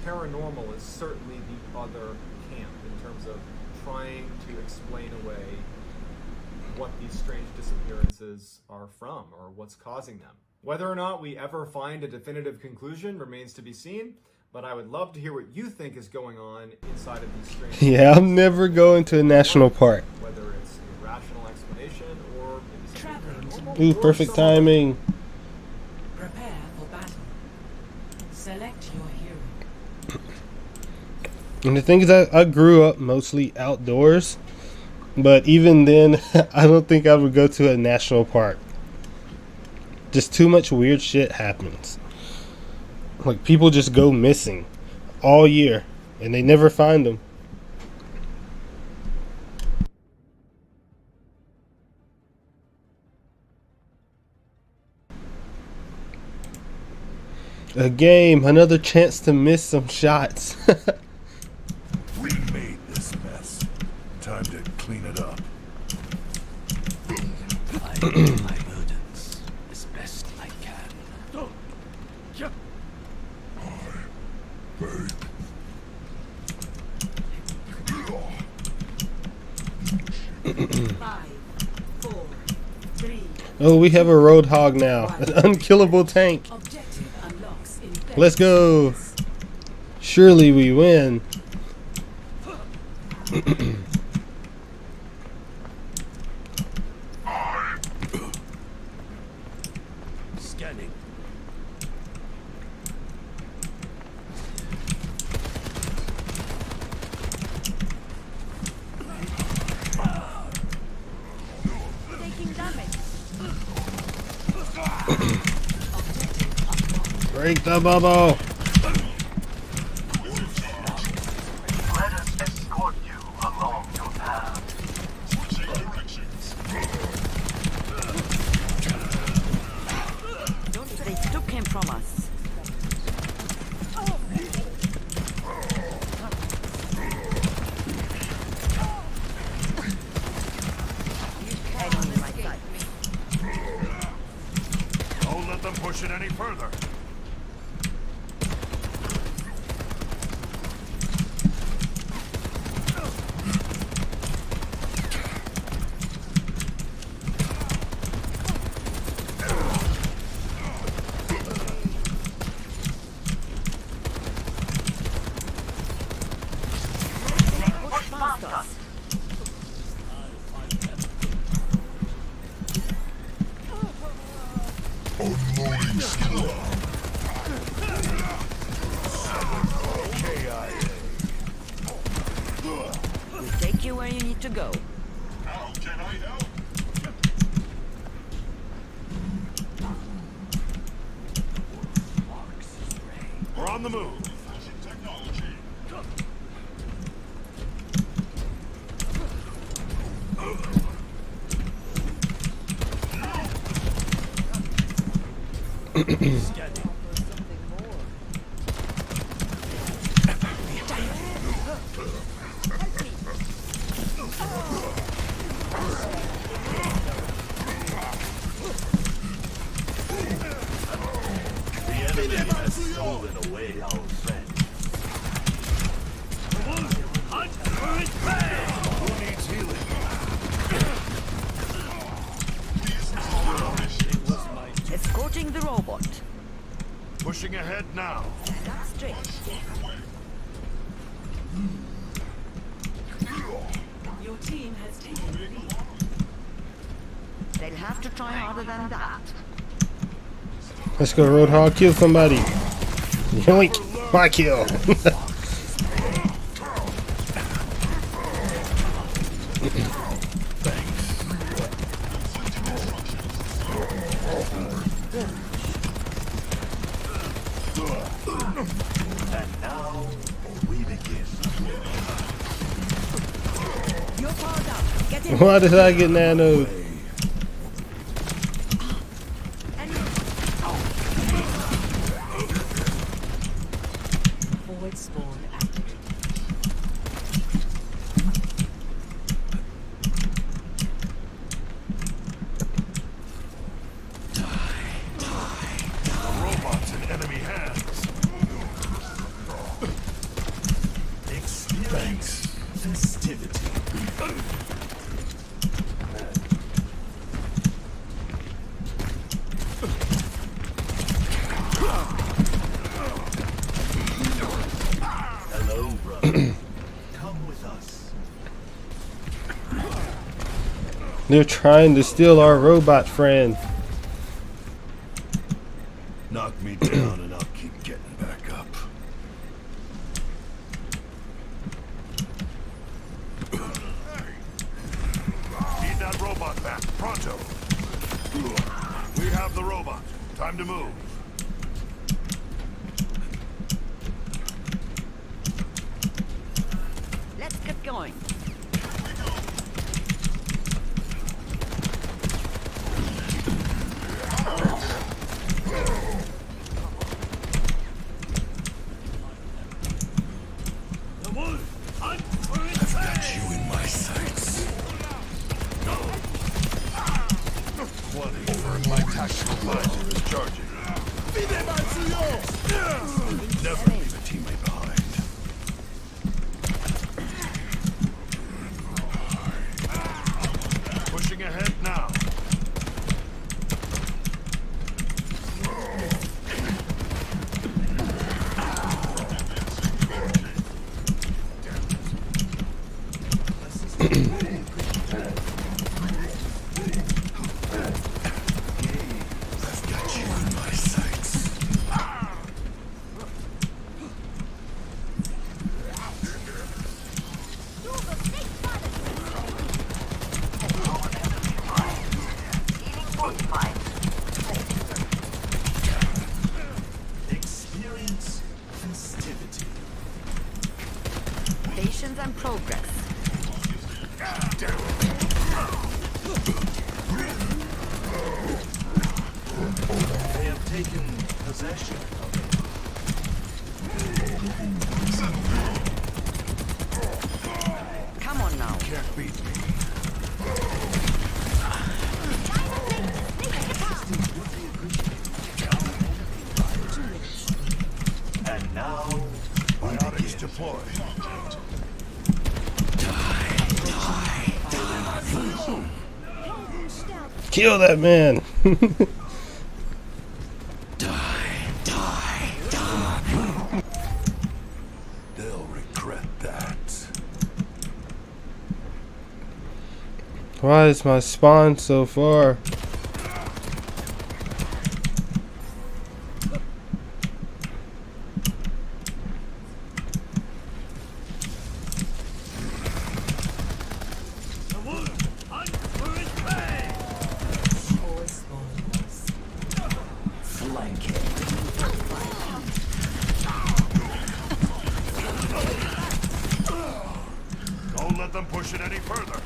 Speaker 2: paranormal is certainly the other camp in terms of trying to explain away what these strange disappearances are from or what's causing them. Whether or not we ever find a definitive conclusion remains to be seen, but I would love to hear what you think is going on inside of these strange
Speaker 3: Yeah, I'm never going to a national park.
Speaker 2: whether it's a rational explanation or maybe something
Speaker 4: Traveling
Speaker 2: paranormal
Speaker 3: Ooh,
Speaker 2: or
Speaker 3: perfect
Speaker 2: some other-
Speaker 3: timing.
Speaker 4: Prepare for battle. Select your hero.
Speaker 3: And the thing is, I grew up mostly outdoors, but even then, I don't think I would go to a national park. Just too much weird shit happens. Like, people just go missing all year, and they never find them. A game, another chance to miss some shots.
Speaker 5: We made this mess. Time to clean it up.
Speaker 6: I bear my burdens as best I can.
Speaker 5: Bird.
Speaker 4: 5, 4, 3.
Speaker 3: Oh, we have a roadhog now. An unkillable tank.
Speaker 4: Objective unlocks in 30
Speaker 3: Let's go. Surely we win.
Speaker 6: Scanning.
Speaker 8: Taking damage.
Speaker 3: Break the bubble.
Speaker 9: Let us escort you along your path.
Speaker 10: They took him from us. Enemy in my sight.
Speaker 5: Don't let them push it any further.
Speaker 10: Push past us.
Speaker 5: Unloading squad.
Speaker 10: We'll take you where you need to go.
Speaker 5: How can I help? We're on the move.
Speaker 6: Scanning.
Speaker 5: The enemy has stolen away our friend. Who needs healing?
Speaker 6: It was my
Speaker 10: Escorting the robot.
Speaker 5: Pushing ahead now.
Speaker 10: Stand up straight.
Speaker 4: Your team has taken the lead.
Speaker 10: They'll have to try harder than that.
Speaker 3: Let's go, Roadhog. Kill somebody. Yoink. My kill.
Speaker 6: And now we begin.
Speaker 10: You're powered up. Get in.
Speaker 3: Why did I get nanoed?
Speaker 4: Forward spawn activated.
Speaker 5: Robots in enemy hands.
Speaker 6: Experience festivity. Hello, brother. Come with us.
Speaker 3: They're trying to steal our robot friend.
Speaker 5: Knock me down and I'll keep getting back up. Need that robot back, pronto. We have the robot. Time to move.
Speaker 10: Let's get going.
Speaker 5: I've got you in my sights. Over my tactical advisor is charging. Never leave a teammate behind. Pushing ahead now. I've got you in my sights.
Speaker 6: Experience festivity.
Speaker 10: Patience and progress.
Speaker 6: They have taken possession of it.
Speaker 10: Come on now.
Speaker 5: Can't beat me.
Speaker 6: And now
Speaker 5: Biotics deployed.
Speaker 3: Kill that man.
Speaker 5: They'll regret that.
Speaker 3: Why is my spawn so far?
Speaker 4: Forward spawn lost.
Speaker 6: flanking.
Speaker 5: Don't let them push it any further.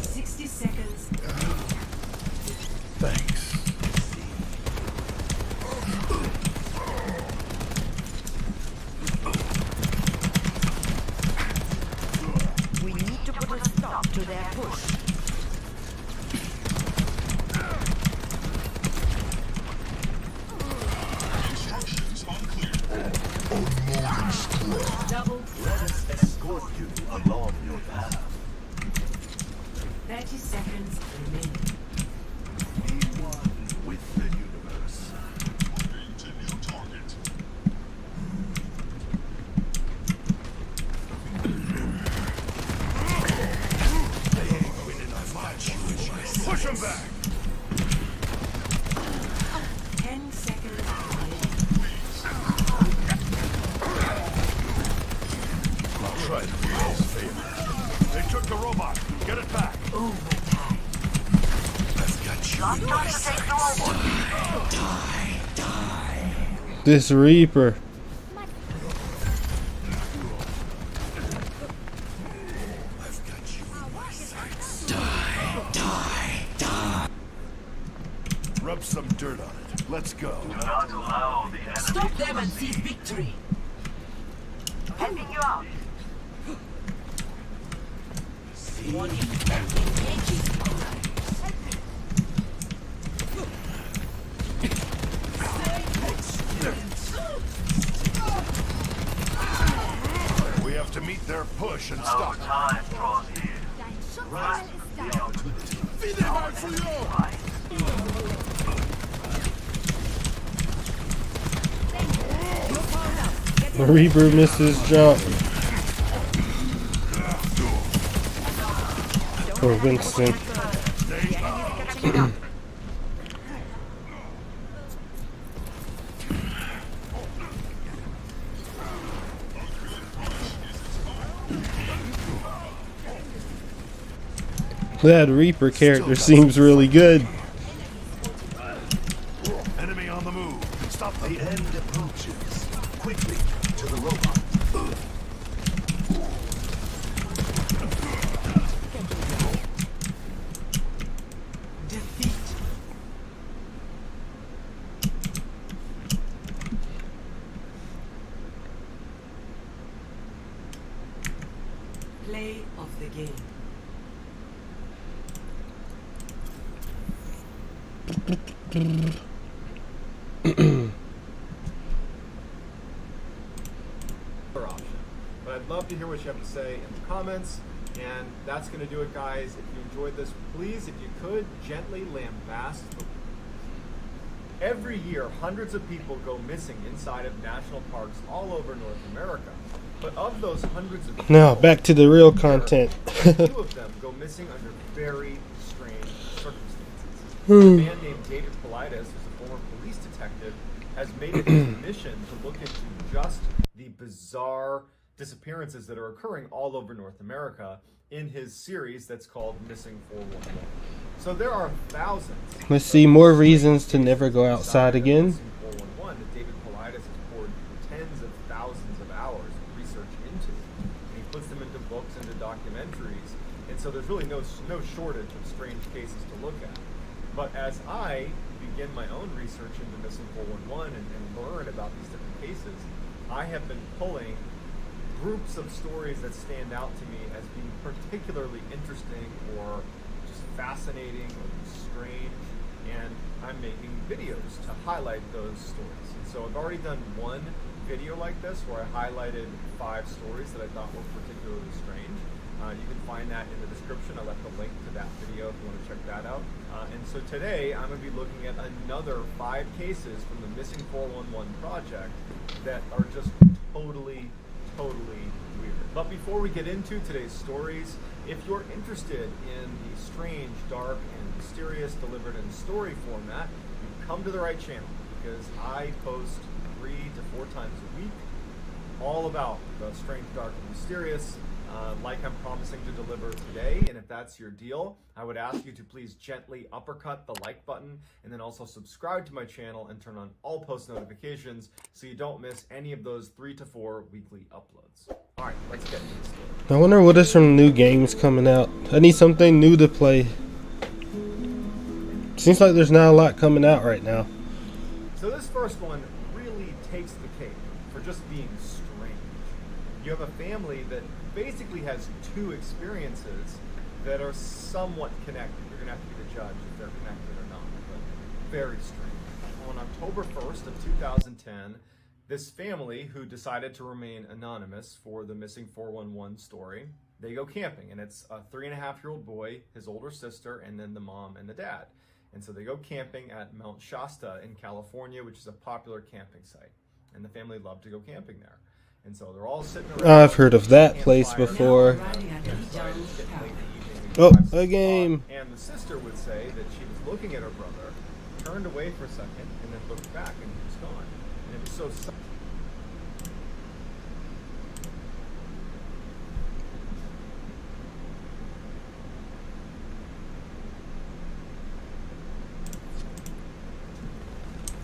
Speaker 4: 60 seconds.
Speaker 5: Thanks.
Speaker 10: We need to put a stop to their push.
Speaker 4: Double
Speaker 6: Let us escort you along your path.
Speaker 4: 30 seconds remaining.
Speaker 6: Be one with the universe. They ain't winning a match. Push him back.
Speaker 4: 10 seconds remaining.
Speaker 6: I'll try to do this favor.
Speaker 5: They took the robot. Get it back.
Speaker 4: Overtime.
Speaker 6: I've got you in my sights.
Speaker 3: This Reaper.
Speaker 6: I've got you in my sights. Rub some dirt on it. Let's go.
Speaker 9: Do not allow the enemy.
Speaker 4: Stop them and seize victory.
Speaker 8: Helping you out.
Speaker 5: We have to meet their push and
Speaker 9: Our
Speaker 5: stop.
Speaker 9: time draws near.
Speaker 8: Dein Schutzwall ist da.
Speaker 3: The Reaper misses jump. Or Winston. That Reaper character seems really good.
Speaker 5: Enemy on the move. Stop them.
Speaker 6: The end approaches. Quickly to the robot.
Speaker 4: Defeat. Play of the game.
Speaker 2: Option. But I'd love to hear what you have to say in the comments. And that's going to do it, guys. If you enjoyed this, please, if you could, gently lambast the. Every year, hundreds of people go missing inside of national parks all over North America. But of those hundreds of people,
Speaker 3: Now, back to the real content.
Speaker 2: a few of them go missing under very strange circumstances. A man named David Politis, who's a former police detective, has made it his mission to look into just the bizarre disappearances that are occurring all over North America in his series that's called Missing 411. So there are thousands.
Speaker 3: Let's see more reasons to never go outside again.
Speaker 2: Missing 411 that David Politis has poured tens of thousands of hours of research into. And he puts them into books, into documentaries, and so there's really no shortage of strange cases to look at. But as I begin my own research into Missing 411 and learn about these different cases, I have been pulling groups of stories that stand out to me as being particularly interesting or just fascinating or strange, and I'm making videos to highlight those stories. And so I've already done one video like this where I highlighted 5 stories that I thought were particularly strange. You can find that in the description. I left a link to that video if you want to check that out. And so today I'm going to be looking at another 5 cases from the Missing 411 project that are just totally weird. But before we get into today's stories, if you're interested in the strange, dark, and mysterious delivered in story format, you've come to the right channel, because I post 3 to 4 times a week all about the strange, dark, and mysterious, like I'm promising to deliver today. And if that's your deal, I would ask you to please gently uppercut the like button, and then also subscribe to my channel and turn on all post notifications so you don't miss any of those 3 to 4 weekly uploads. All right, let's get into the story.
Speaker 3: I wonder what is some new games coming out. I need something new to play. Seems like there's not a lot coming out right now.
Speaker 2: So this first one really takes the cake for just being strange. You have a family that basically has 2 experiences that are somewhat connected. You're gonna have to be the judge if they're connected or not, but very strange. On October 1st of 2010, this family, who decided to remain anonymous for the Missing 411 story, they go camping, and it's a 3.5-year-old boy, his older sister, and then the mom and the dad. And so they go camping at Mount Shasta in California, which is a popular camping site. And the family loved to go camping there. And so they're all sitting around.
Speaker 3: I've heard of that place
Speaker 2: campfire.
Speaker 3: before.
Speaker 4: Riding at the
Speaker 2: And so
Speaker 4: down
Speaker 2: it's getting late in the evening,
Speaker 3: Oh,
Speaker 2: we drive to
Speaker 3: a
Speaker 2: the
Speaker 3: game.
Speaker 2: spot, and the sister would say that she was looking at her brother, turned away for a second, and then looked back, and he was gone. And it was so sudden.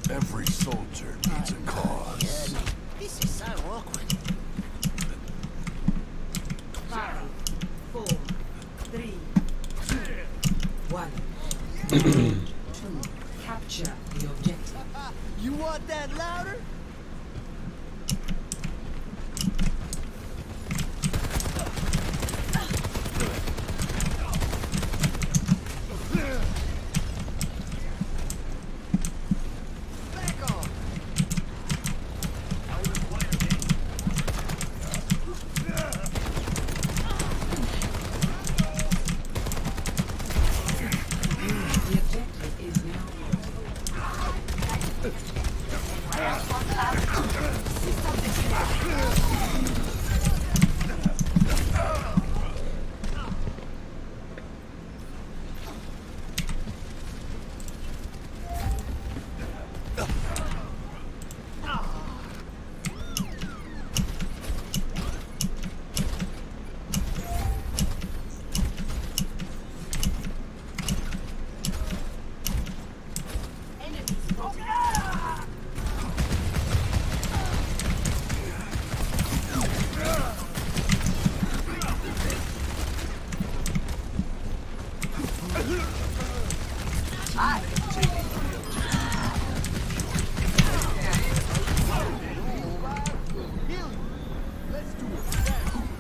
Speaker 5: Every soldier needs a cause.
Speaker 4: This is so awkward. 5, 4, 3, 2, 1. 2. Capture the objective.
Speaker 1: You want that louder? Back off.
Speaker 4: The objective is now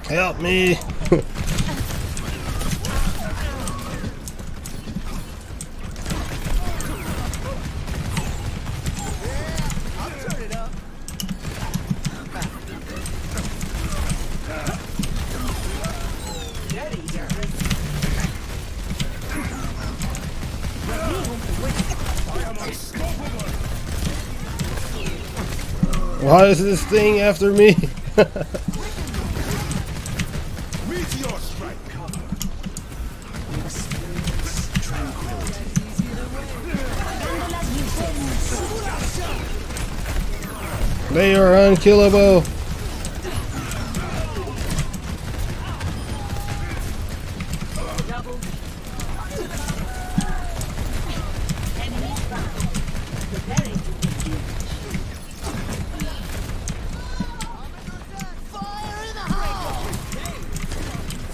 Speaker 3: Help me.
Speaker 1: I'll turn it up.
Speaker 3: Why is this thing after me?
Speaker 5: Meteor strike.
Speaker 6: Experience tranquility.
Speaker 3: They are unkillable.
Speaker 1: Fire in the hole!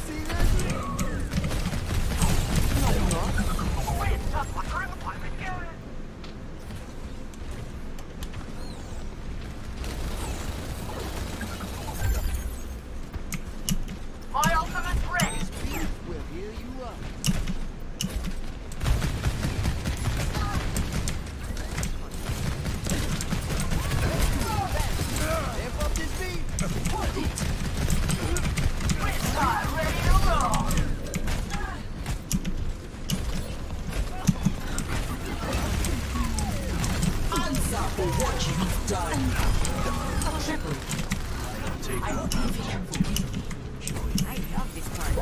Speaker 1: See this?
Speaker 9: My ultimate's ready.
Speaker 1: We'll heal you up. Amp up this beat.
Speaker 9: Ready to roll.
Speaker 4: answer for what you've done. Triple. I hope you can forgive me. I love this part.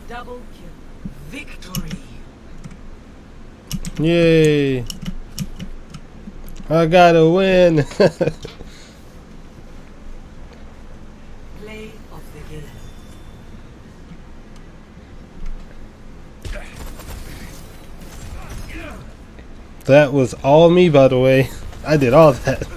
Speaker 4: Double kill. Victory.
Speaker 3: Yay. I gotta win. That was all me, by the way. I did all that.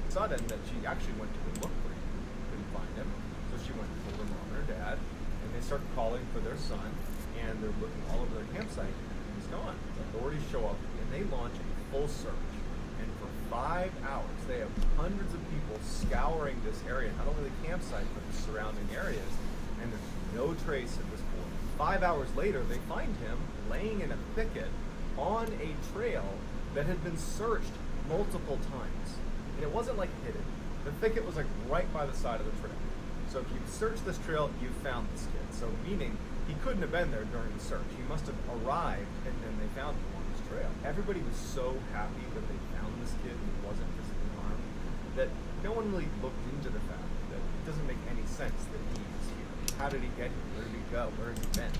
Speaker 2: Sudden that she actually went to go look for him, couldn't find him, so she went and told her mom and her dad, and they start calling for their son, and they're looking all over their campsite, and he's gone. The authorities show up, and they launch a full search, and for 5 hours, they have hundreds of people scouring this area, not only the campsite, but the surrounding areas, and there's no trace of this boy. 5 hours later, they find him laying in a thicket on a trail that had been searched multiple times. And it wasn't like hidden. The thicket was like right by the side of the trail. So if you search this trail, you found this kid. So meaning he couldn't have been there during the search. He must have arrived and then they found him on this trail. Everybody was so happy that they found this kid and he wasn't physically harmed that no one really looked into the fact that it doesn't make any sense that he is here. How did he get here? Where did he go? Where has he been?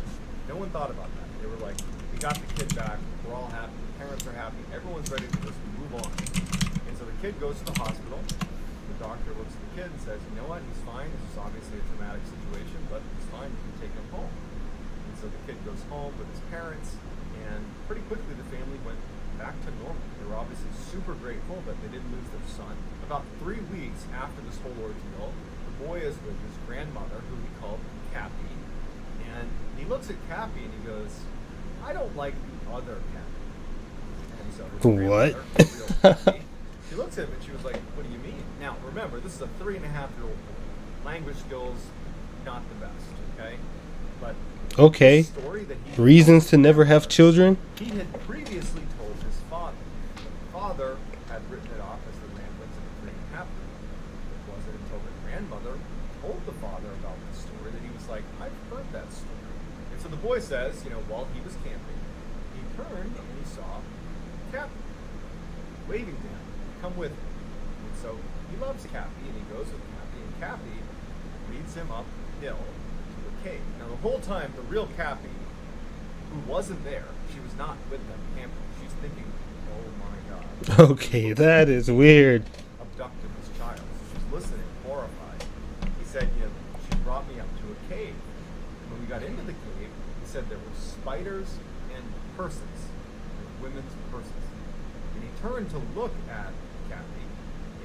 Speaker 2: No one thought about that. They were like, we got the kid back. We're all happy. The parents are happy. Everyone's ready to just move on. And so the kid goes to the hospital. The doctor looks at the kid and says, you know what, he's fine. This is obviously a traumatic situation, but he's fine. You can take him home. And so the kid goes home with his parents, and pretty quickly the family went back to normal. They were obviously super grateful that they didn't lose their son. About 3 weeks after this whole ordeal, the boy is with his grandmother, who he called Cappy. And he looks at Cappy and he goes, I don't like the other Cappy. And so his
Speaker 3: What?
Speaker 2: grandmother, the real Cappy, she looks at him and she was like, what do you mean? Now, remember, this is a 3.5-year-old boy. Language skills, not the best, okay? But
Speaker 3: Okay.
Speaker 2: the story that he
Speaker 3: Reasons to never have children?
Speaker 2: he had previously told his father. The father had written it off as the ramblings of a 3.5-year-old. It wasn't until the grandmother told the father about the story that he was like, I've heard that story. And so the boy says, you know, while he was camping, he turned and he saw Cappy waving to him, come with him. And so he loves Cappy and he goes with Cappy, and Cappy leads him uphill to a cave. Now the whole time, the real Cappy, who wasn't there, she was not with them camping. She's thinking, oh my God,
Speaker 3: Okay, that is weird.
Speaker 2: abducted this child. So she's listening, horrified. He said, you know, she brought me up to a cave. And when we got into the cave, he said there were spiders and purses, like women's purses. And he turned to look at Cappy,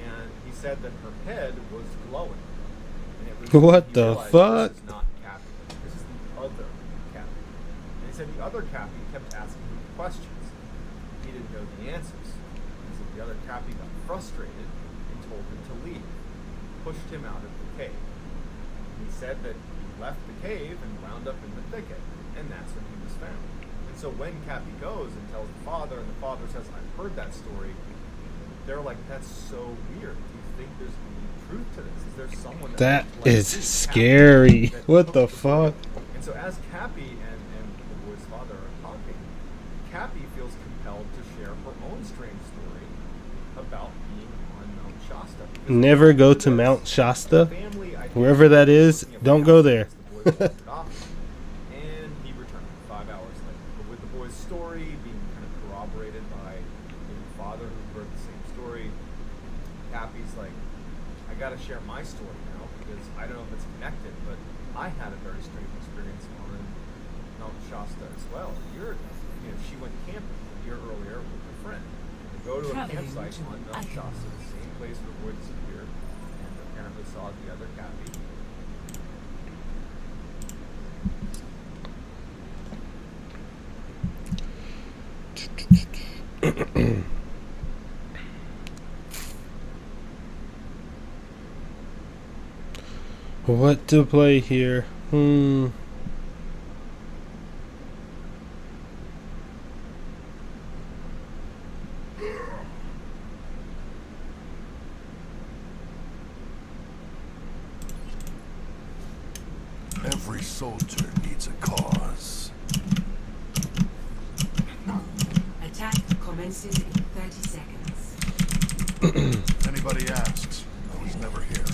Speaker 2: and he said that her head was glowing. And it was,
Speaker 3: What
Speaker 2: he
Speaker 3: the
Speaker 2: realized
Speaker 3: fuck?
Speaker 2: This is not Cappy. This is the other Cappy. And he said the other Cappy kept asking him questions. He didn't know the answers. And so the other Cappy got frustrated and told him to leave, pushed him out of the cave. And he said that he left the cave and wound up in the thicket, and that's when he was found. And so when Cappy goes and tells the father, and the father says, I've heard that story, they're like, that's so weird. Do you think there's any truth to this? Is there someone
Speaker 3: That
Speaker 2: like
Speaker 3: is
Speaker 2: Cappy
Speaker 3: scary.
Speaker 2: that
Speaker 3: What
Speaker 2: took
Speaker 3: the
Speaker 2: boy?
Speaker 3: fuck?
Speaker 2: And so as Cappy and the boy's father are talking, Cappy feels compelled to share her own strange story about being on Mount Shasta. Because
Speaker 3: Never go
Speaker 2: after
Speaker 3: to
Speaker 2: this,
Speaker 3: Mount Shasta.
Speaker 2: the family, I think,
Speaker 3: Wherever that is,
Speaker 2: looking at
Speaker 3: don't
Speaker 2: what
Speaker 3: go
Speaker 2: happened
Speaker 3: there.
Speaker 2: as the boy wandered off. And he returned 5 hours later. But with the boy's story being kind of corroborated by the father who heard the same story, Cappy's like, I gotta share my story now because I don't know if it's connected, but I had a very strange experience on Mount Shasta as well a year ago. You know, she went camping a year earlier with her friend. They go to a campsite on Mount Shasta, the same place where the boy disappeared, and apparently saw the other Cappy.
Speaker 3: What to play here?
Speaker 5: Every soldier needs a cause.
Speaker 4: Attack commences in 30 seconds.
Speaker 5: Anybody asks, I was never here.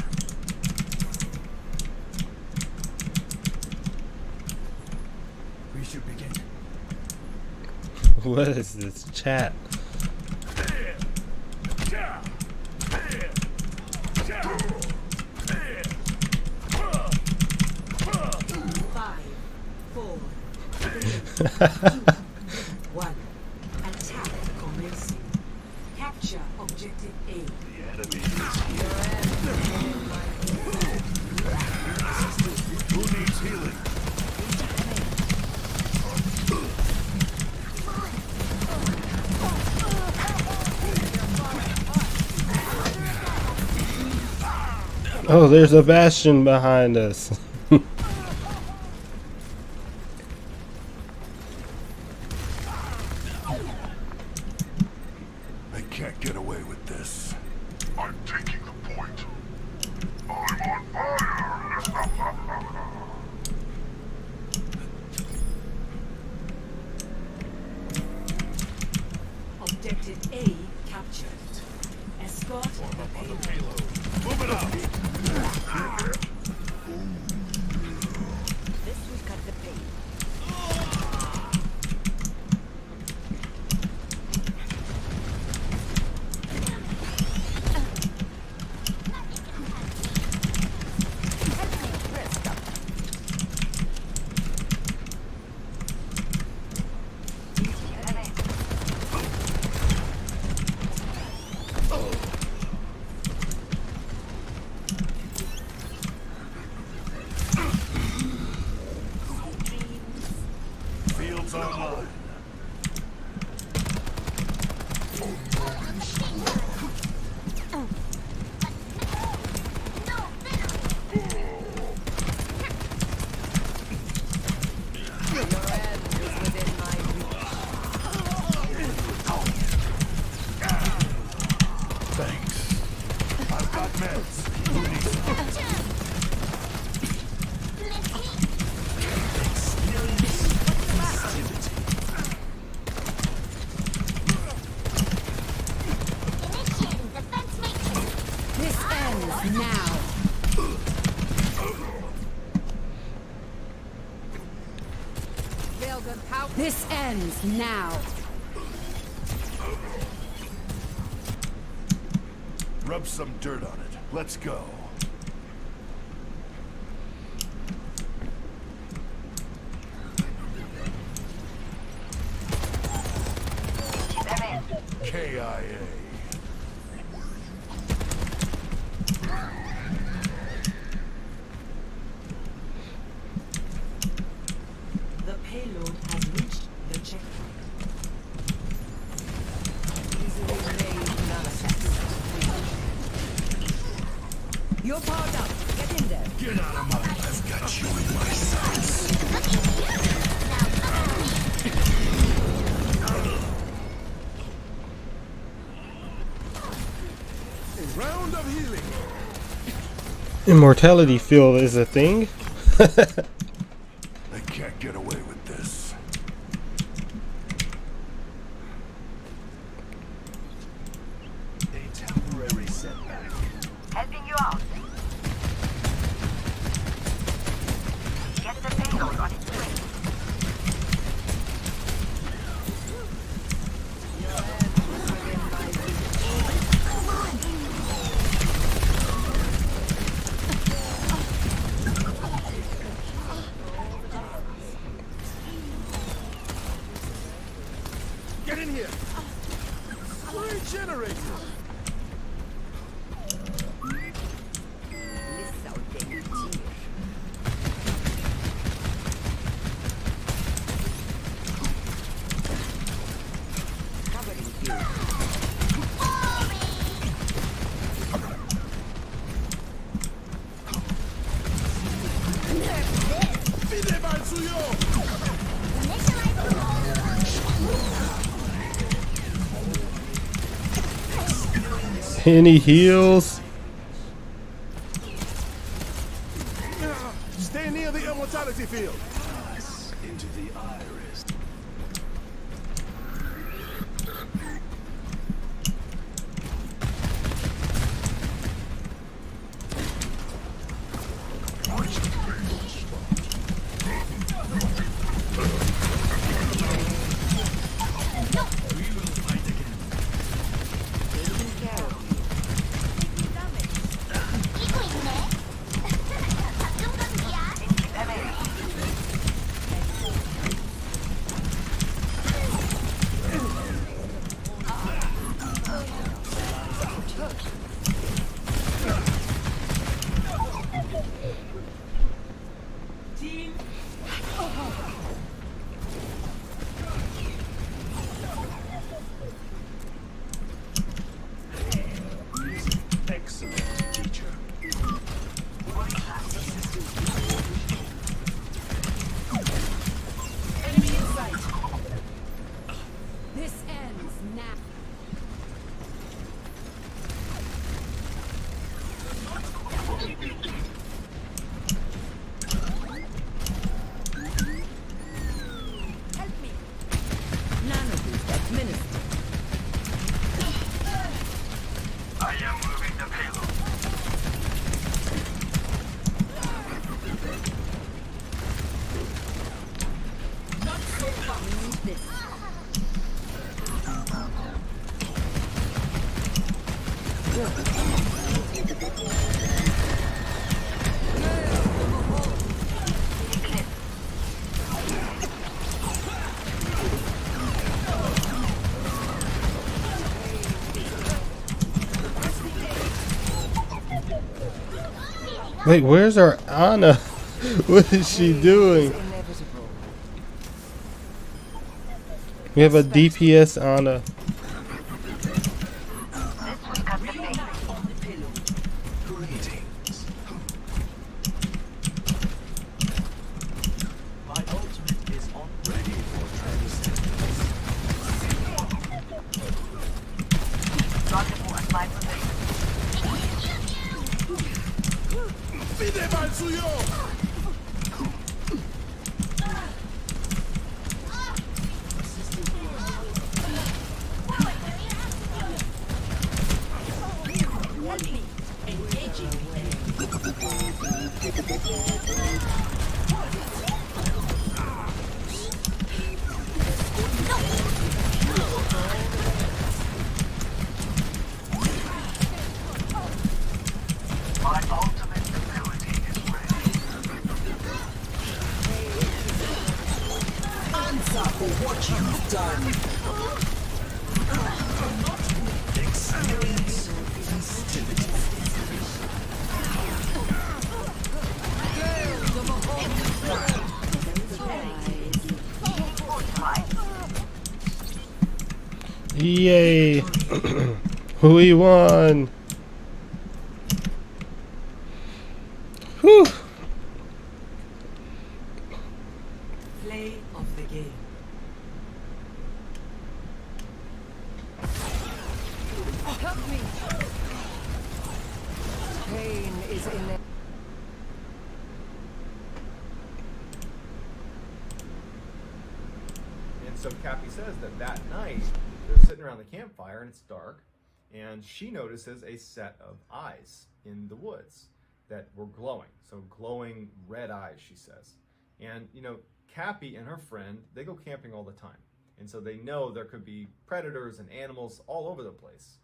Speaker 6: We should begin.
Speaker 3: What is this chat?
Speaker 4: Five, four, three, one. Attack commencing. Capture objective A.
Speaker 6: The enemy is here. Who needs healing?
Speaker 3: Oh, there's a bastion behind us.
Speaker 5: They can't get away with this. I'm taking the point. I'm on fire!
Speaker 4: Objective A captured. Escort the payload.
Speaker 5: Move it up!
Speaker 10: This will cut the pain.
Speaker 5: Fields online. Thanks. I've got meds. Who needs
Speaker 7: This ends now. This ends now.
Speaker 5: Rub some dirt on it. Let's go. KIA.
Speaker 4: The payload has reached the checkpoint.
Speaker 10: You're powered up. Get in there.
Speaker 5: Get out of my... I've got you in my sights. A round of healing.
Speaker 3: Immortality field is a thing.
Speaker 5: They can't get away with this.
Speaker 6: A temporary setback.
Speaker 9: Helping you out. Get the payload on its way.
Speaker 5: Get in here. Regenerator. Fide mal suyo.
Speaker 3: Any heals?
Speaker 5: Stay near the immortality field.
Speaker 6: Into the iris.
Speaker 10: Taking care
Speaker 7: this.
Speaker 3: Wait, where's our Anna? What is she doing?
Speaker 10: Inevitable.
Speaker 3: We have a DPS Anna.
Speaker 6: Greetings. My ultimate is on ready for transcendence.
Speaker 9: Rendezvous at my position. My ultimate ability is ready.
Speaker 10: Answer for what you've done.
Speaker 6: Experience festivity.
Speaker 3: Yay! We won! Whew!
Speaker 10: Play of the game.
Speaker 7: Help me.
Speaker 10: Pain is in
Speaker 2: And so Cappy says that that night they're sitting around the campfire and it's dark, and she notices a set of eyes in the woods that were glowing. So glowing red eyes, she says. And you know, Cappy and her friend, they go camping all the time. And so they know there could be predators and animals all over the place.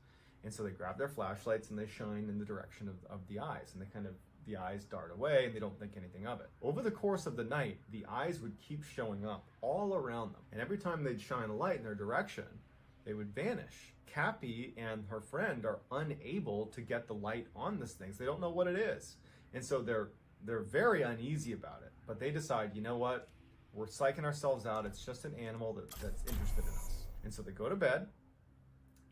Speaker 2: And so they grab their flashlights and they shine in the direction of the eyes, and the eyes dart away and they don't think anything of it. Over the course of the night, the eyes would keep showing up all around them. And every time they'd shine a light in their direction, they would vanish. Cappy and her friend are unable to get the light on this thing. So they don't know what it is. And so they're very uneasy about it. But they decide, you know what? We're psyching ourselves out. It's just an animal that's interested in us. And so they go to bed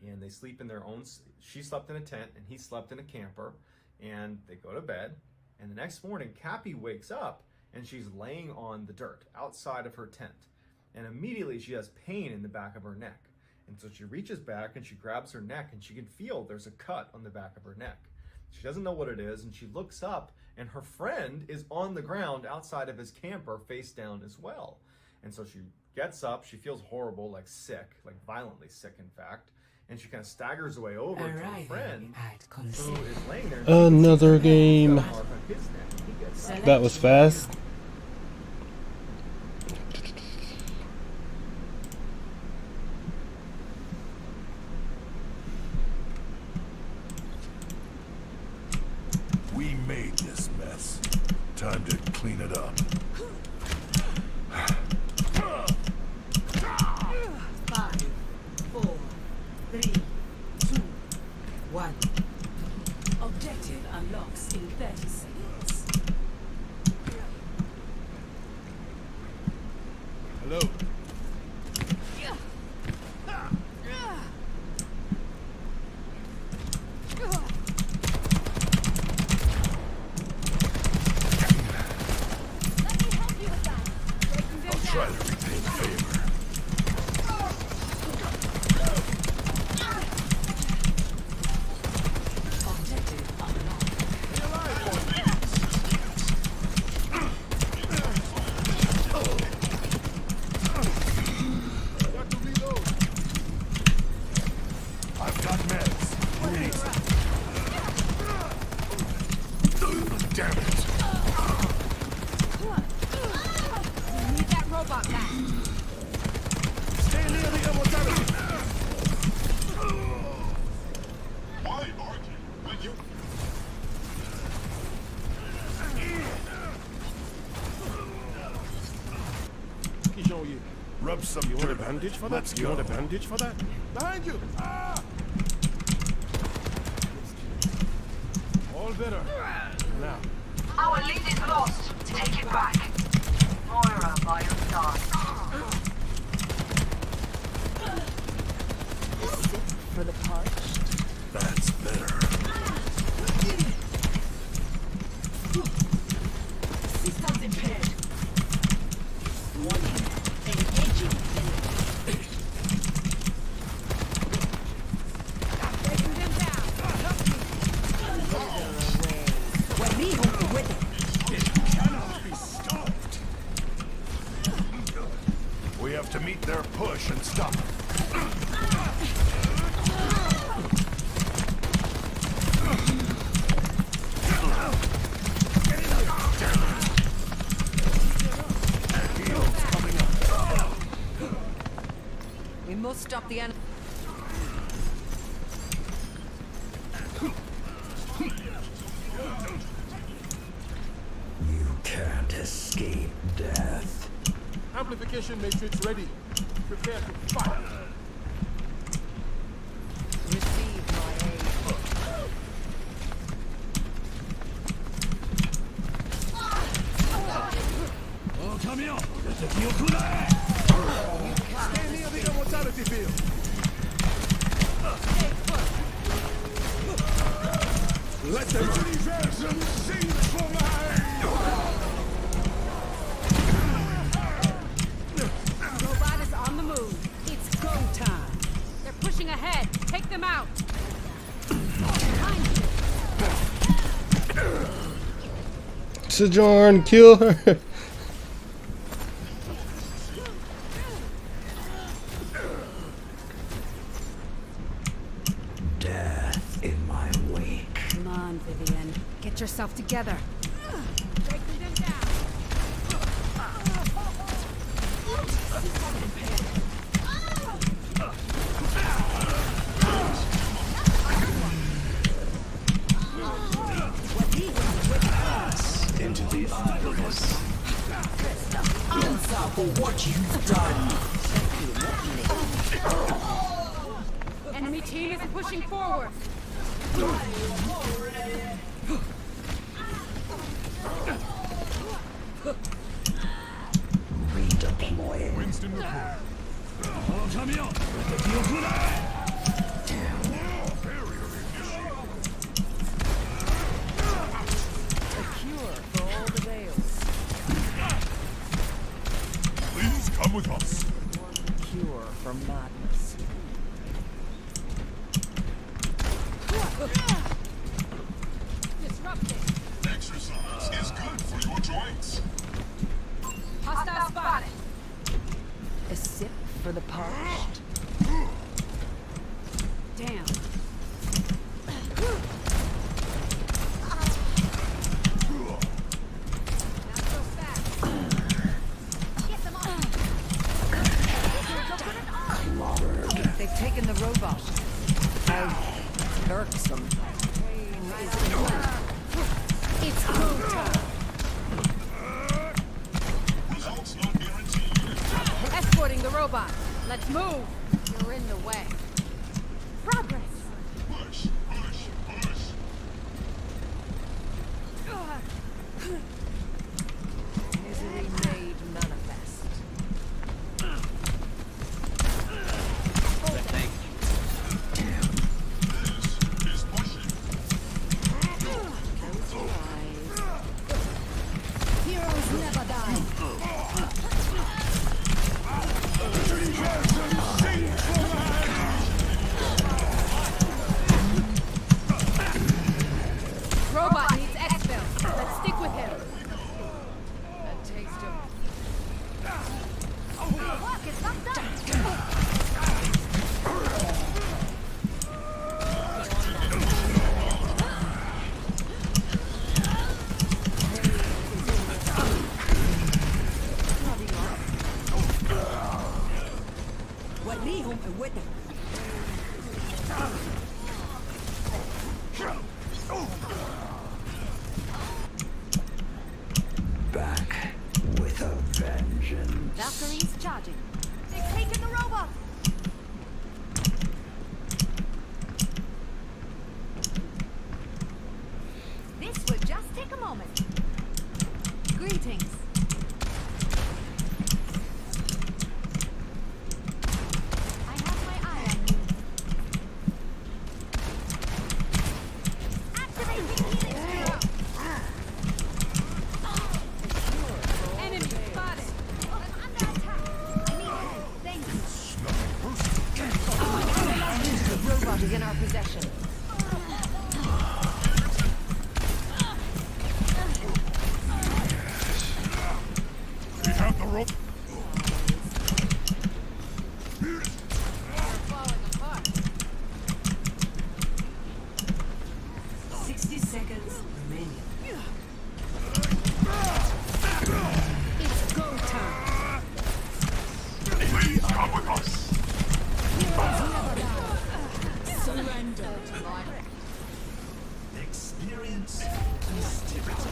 Speaker 2: and they sleep in their own. She slept in a tent and he slept in a camper. And they go to bed, and the next morning, Cappy wakes up, and she's laying on the dirt outside of her tent. And immediately, she has pain in the back of her neck. And so she reaches back, and she grabs her neck, and she can feel there's a cut on the back of her neck. She doesn't know what it is, and she looks up, and her friend is on the ground outside of his camper, face down as well. And so she gets up, she feels horrible, like sick, like violently sick, in fact. And she kind of staggers away over to her friend, who is laying there.
Speaker 3: Another game. That was fast.
Speaker 5: We made this mess. Time to clean it up.
Speaker 10: 5, 4, 3, 2, 1. Objective unlocks in 30 seconds.
Speaker 5: up some
Speaker 6: You want a
Speaker 5: dirt.
Speaker 6: bandage for
Speaker 5: Let's
Speaker 6: that? You want a
Speaker 5: go.
Speaker 6: bandage for that? Behind you! Ah! All better. Now.
Speaker 9: Our lead is lost. Take it back. Moira by your side.
Speaker 10: Sit for the parched.
Speaker 5: That's better.
Speaker 10: Systems impaired. Warning. Engaging.
Speaker 7: Taking them down.
Speaker 10: Guarrijo with it.
Speaker 5: Cannot be stopped. We have to meet their push and stop it.
Speaker 10: We must stop the enemy.
Speaker 1: You can't escape death.
Speaker 6: Amplification matrix ready. Prepare to fire.
Speaker 10: Receive my aid.
Speaker 5: Stay near the immortality field. Let the universum sing for
Speaker 7: Robot is on the move. It's go time. They're pushing ahead. Take them out. Behind you.
Speaker 3: Sojourn, kill her.
Speaker 1: Death in my wake.
Speaker 7: Come on, Vivian. Get yourself together. Breaking them down.
Speaker 6: Into the iris.
Speaker 10: Answer for what you've done.
Speaker 7: Enemy team is pushing forward.
Speaker 1: Redeploying.
Speaker 5: Winston report.
Speaker 10: Cure for all the veils.
Speaker 5: Please come with us.
Speaker 10: Cure for madness.
Speaker 7: Disrupted.
Speaker 5: Exercise is good for your joints.
Speaker 7: Hostile spotted.
Speaker 10: A sip for the parched.
Speaker 7: Damn. Not so fast. Get them on.
Speaker 10: They've taken the robot. How irksome.
Speaker 7: It's go time.
Speaker 5: Results not guaranteed.
Speaker 7: Escorting the robot. Let's move. You're in the way. Progress.
Speaker 5: Push, push, push.
Speaker 10: Misery made manifest.
Speaker 5: This is pushing.
Speaker 10: Close your eyes.
Speaker 7: Heroes never die. Robot needs exfil. Let's stick with him.
Speaker 10: A taste of
Speaker 8: Look, it's not done.
Speaker 10: Guarrijo with it.
Speaker 1: Back with a vengeance.
Speaker 7: Valkyrie's charging.
Speaker 10: is in our possession.
Speaker 5: We have the rope.
Speaker 7: They're falling apart.
Speaker 4: 60 seconds remaining.
Speaker 7: It's go time.
Speaker 5: Please come with us.
Speaker 7: Surrender.
Speaker 6: Experience festivity.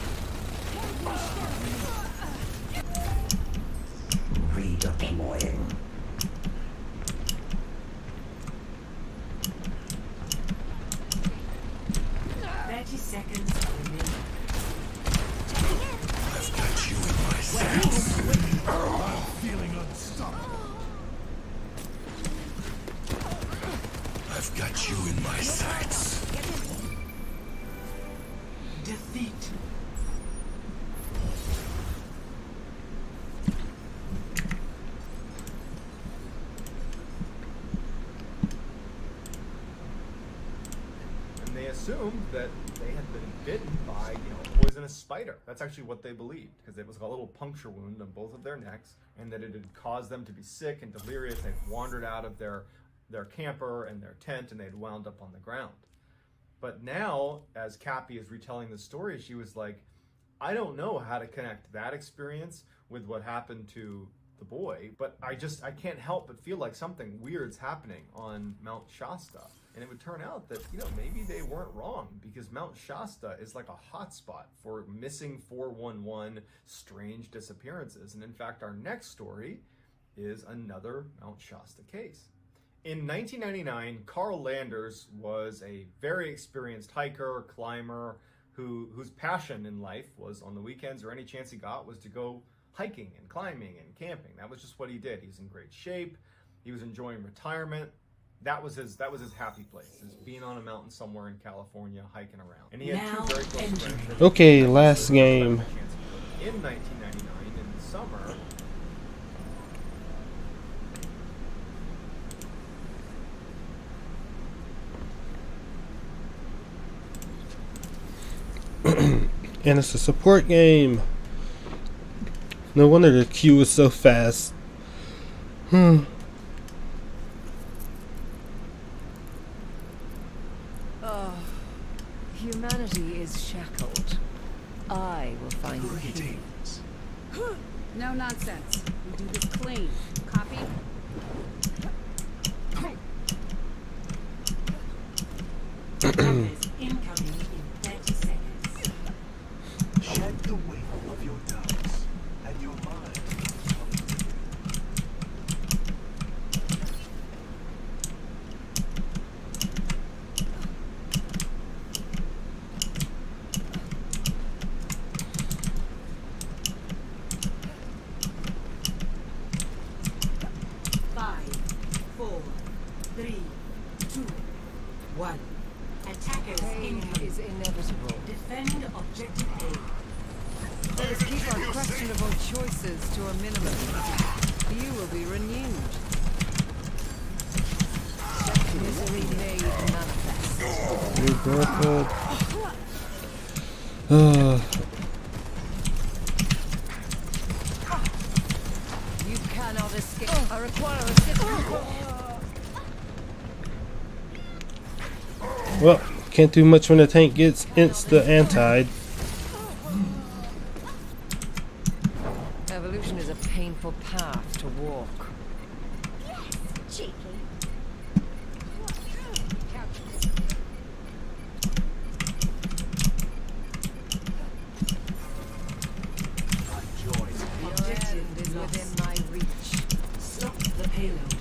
Speaker 6: Redeploying.
Speaker 4: Seconds remaining.
Speaker 6: I've got you in my sights.
Speaker 5: I'm feeling unstoppable.
Speaker 6: I've got you in my sights.
Speaker 4: Defeat.
Speaker 2: And they assumed that they had been bitten by, a poisonous spider. That's actually what they believed, because it was a little puncture wound on both of their necks, and that it had caused them to be sick and delirious. They'd wandered out of their camper and their tent, and they'd wound up on the ground. But now, as Cappy is retelling the story, she was like, I don't know how to connect that experience with what happened to the boy, but I can't help but feel like something weird's happening on Mount Shasta. And it would turn out that, maybe they weren't wrong, because Mount Shasta is like a hotspot for missing 411 strange disappearances. And in fact, our next story is another Mount Shasta case. In 1999, Carl Landers was a very experienced hiker, climber, whose passion in life was, on the weekends or any chance he got, was to go hiking and climbing and camping. That was just what he did. He was in great shape. He was enjoying retirement. That was his happy place, is being on a mountain somewhere in California hiking around. And he had two very close friends.
Speaker 3: Okay, last game.
Speaker 2: In 1999, in the summer,
Speaker 3: and it's a support game. No wonder the queue is so fast.
Speaker 10: Humanity is shackled. I will find you.
Speaker 6: Greetings.
Speaker 7: No nonsense. We do this clean. Copy?
Speaker 4: Incoming in 30 seconds.
Speaker 6: Shed the weight of your doubts, and your mind will come clear.
Speaker 4: 4, 3, 2, 1. Attackers
Speaker 10: Pain
Speaker 4: incoming.
Speaker 10: is inevitable.
Speaker 4: Defend objective A.
Speaker 10: Let us keep our questionable choices to a minimum. You will be renewed. Misery made manifest.
Speaker 3: New girlfriend.
Speaker 10: You cannot escape. I require assistance.
Speaker 3: Well, can't do much when the tank gets insta-antied.
Speaker 10: Evolution is a painful path to walk.
Speaker 8: Cheeky.
Speaker 10: Your end is within my reach.
Speaker 4: Stop the payload.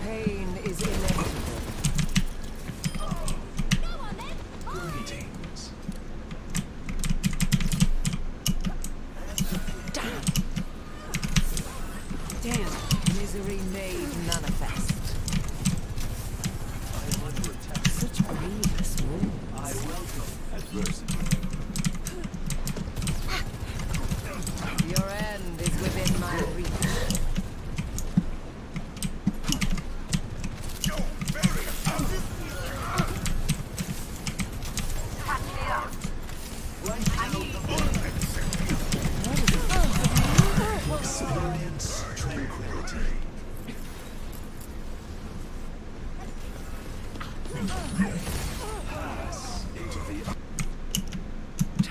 Speaker 10: Pain is inevitable.
Speaker 6: Greetings.
Speaker 7: Damn.
Speaker 10: Misery made manifest.
Speaker 6: I am under attack.
Speaker 10: Such grievous wounds.
Speaker 6: I welcome adversity.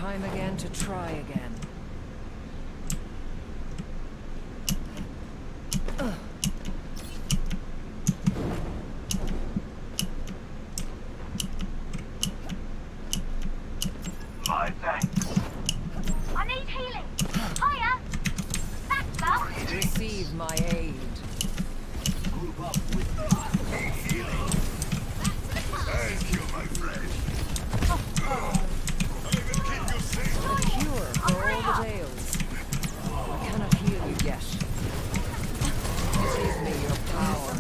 Speaker 10: Time again to try again.
Speaker 9: My thanks.
Speaker 8: I need healing. Higher. Thanks, love.
Speaker 10: Receive my aid.
Speaker 6: Group up with me.
Speaker 5: Thank you, my friend. I will keep you safe.
Speaker 10: Cure for all the tales. I cannot heal you yet. Give me your power.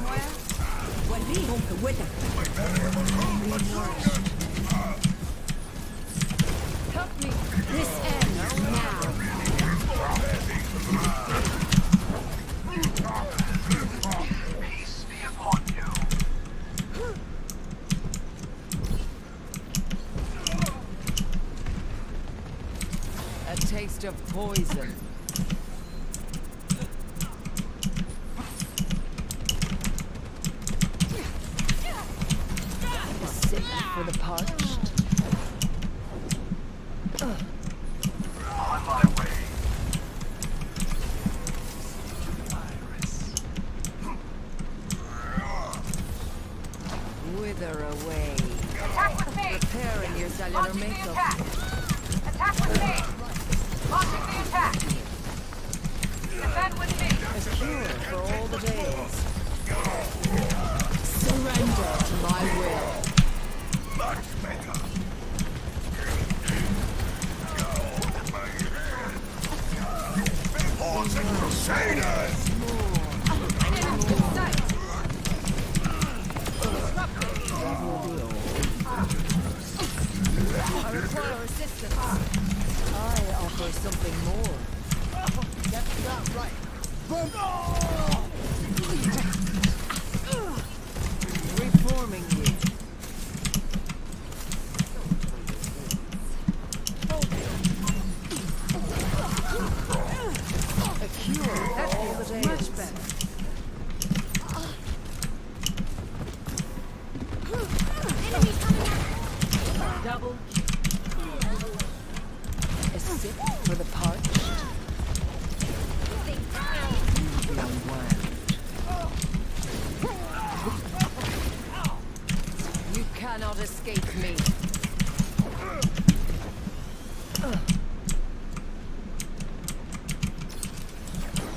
Speaker 7: Help me. This ends now.
Speaker 9: Peace be upon you.
Speaker 10: A taste of poison. A sip for the parched.
Speaker 9: On my way.
Speaker 10: Wither away.
Speaker 8: Attack with me.
Speaker 10: Repairing your cellular
Speaker 8: Launching the
Speaker 10: makeup.
Speaker 8: attack. Attack with me. Launching the attack. Defend with me.
Speaker 10: A cure for all the days. Surrender to my will.
Speaker 5: Much better. Hordes and Crusaders!
Speaker 7: Enemy in sight.
Speaker 10: I require assistance. I offer something more.
Speaker 5: That's not right.
Speaker 10: Reforming you. A cure for all the days.
Speaker 7: Much better.
Speaker 8: Enemy coming out.
Speaker 10: Double. A sip for the parched. You cannot escape me.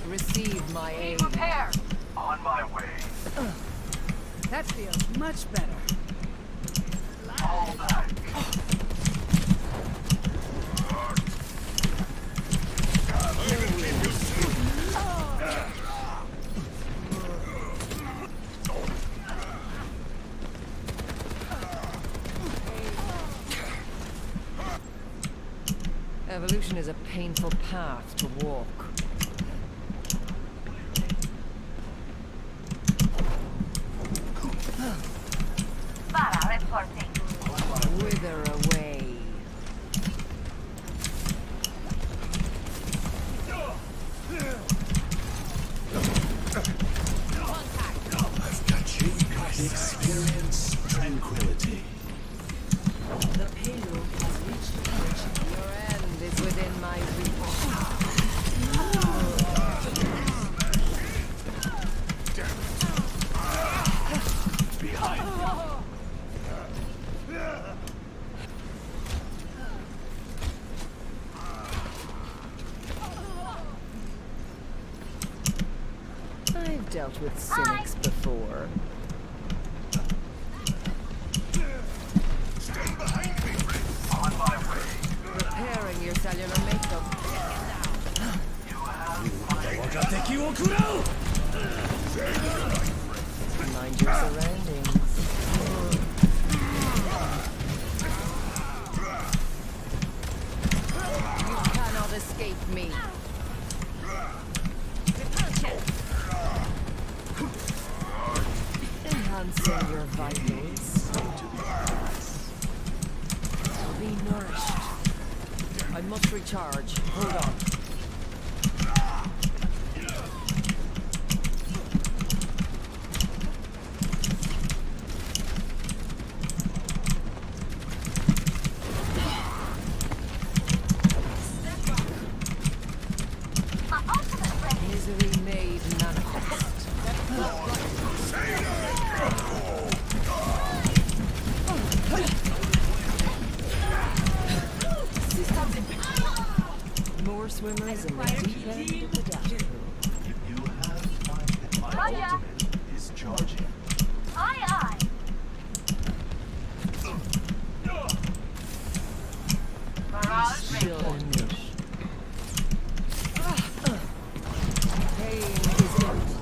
Speaker 10: Receive my aid.
Speaker 8: Repair.
Speaker 9: On my way.
Speaker 7: That feels much better.
Speaker 9: Fall back.
Speaker 10: Evolution is a painful path to walk.
Speaker 8: Para reporting.
Speaker 10: Wither away.
Speaker 6: I've got you. Experience tranquility.
Speaker 10: The payload has reached your end is within my reach.
Speaker 6: Behind me.
Speaker 10: I've dealt with cynics before.
Speaker 5: Stay behind me, friend.
Speaker 9: On my way.
Speaker 10: Repairing your cellular makeup. Mind your surroundings. You cannot escape me. Enhancing your vitals. Be nourished. I must recharge. Hold on. swimmers in the deep end of the dash pool.
Speaker 6: You have my ultimate is charging.
Speaker 8: Aye, aye.
Speaker 10: Still in this. Pain is empty.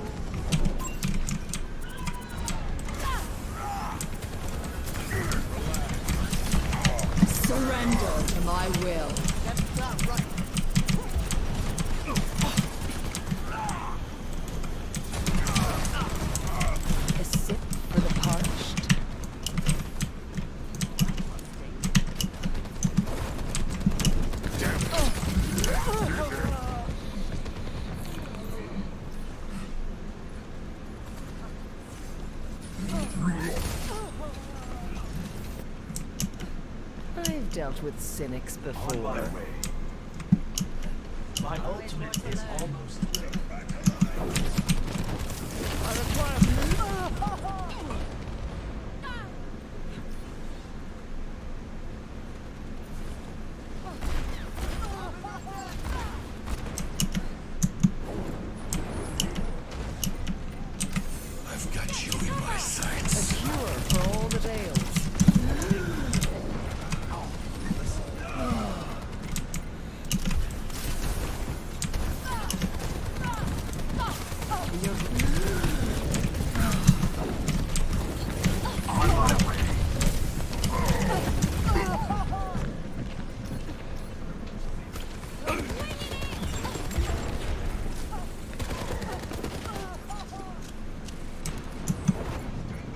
Speaker 10: Surrender to my will. A sip for the parched. I've dealt with cynics
Speaker 6: On my
Speaker 10: before.
Speaker 6: way. My ultimate is almost ready.
Speaker 5: I've got you in my
Speaker 10: A
Speaker 5: sights.
Speaker 10: cure for all the tales.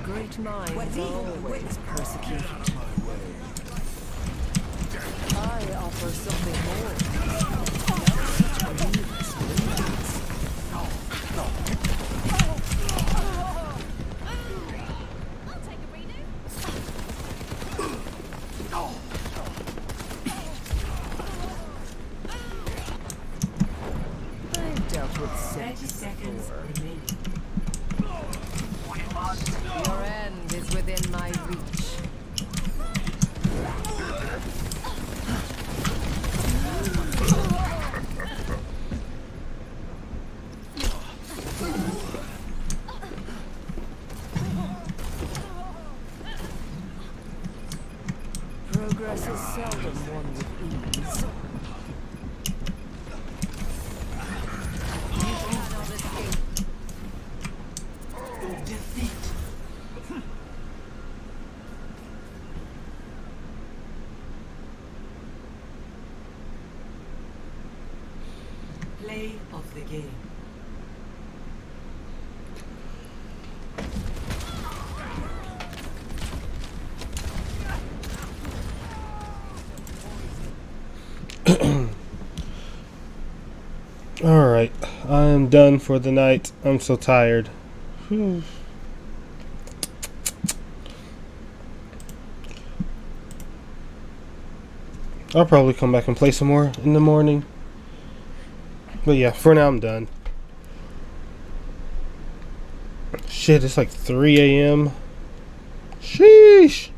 Speaker 10: Great minds are always persecuted. I offer something more. Such green experience.
Speaker 8: I'll take a redo.
Speaker 10: I've dealt with cynics before. Your end is within my reach. Progress is seldom won with ease. You cannot escape.
Speaker 4: Play of the game.
Speaker 3: Alright, I'm done for the night. I'm so tired. Whew. I'll probably come back and play some more in the morning. But yeah, for now I'm done. Shit, it's like 3 a.m. Sheesh.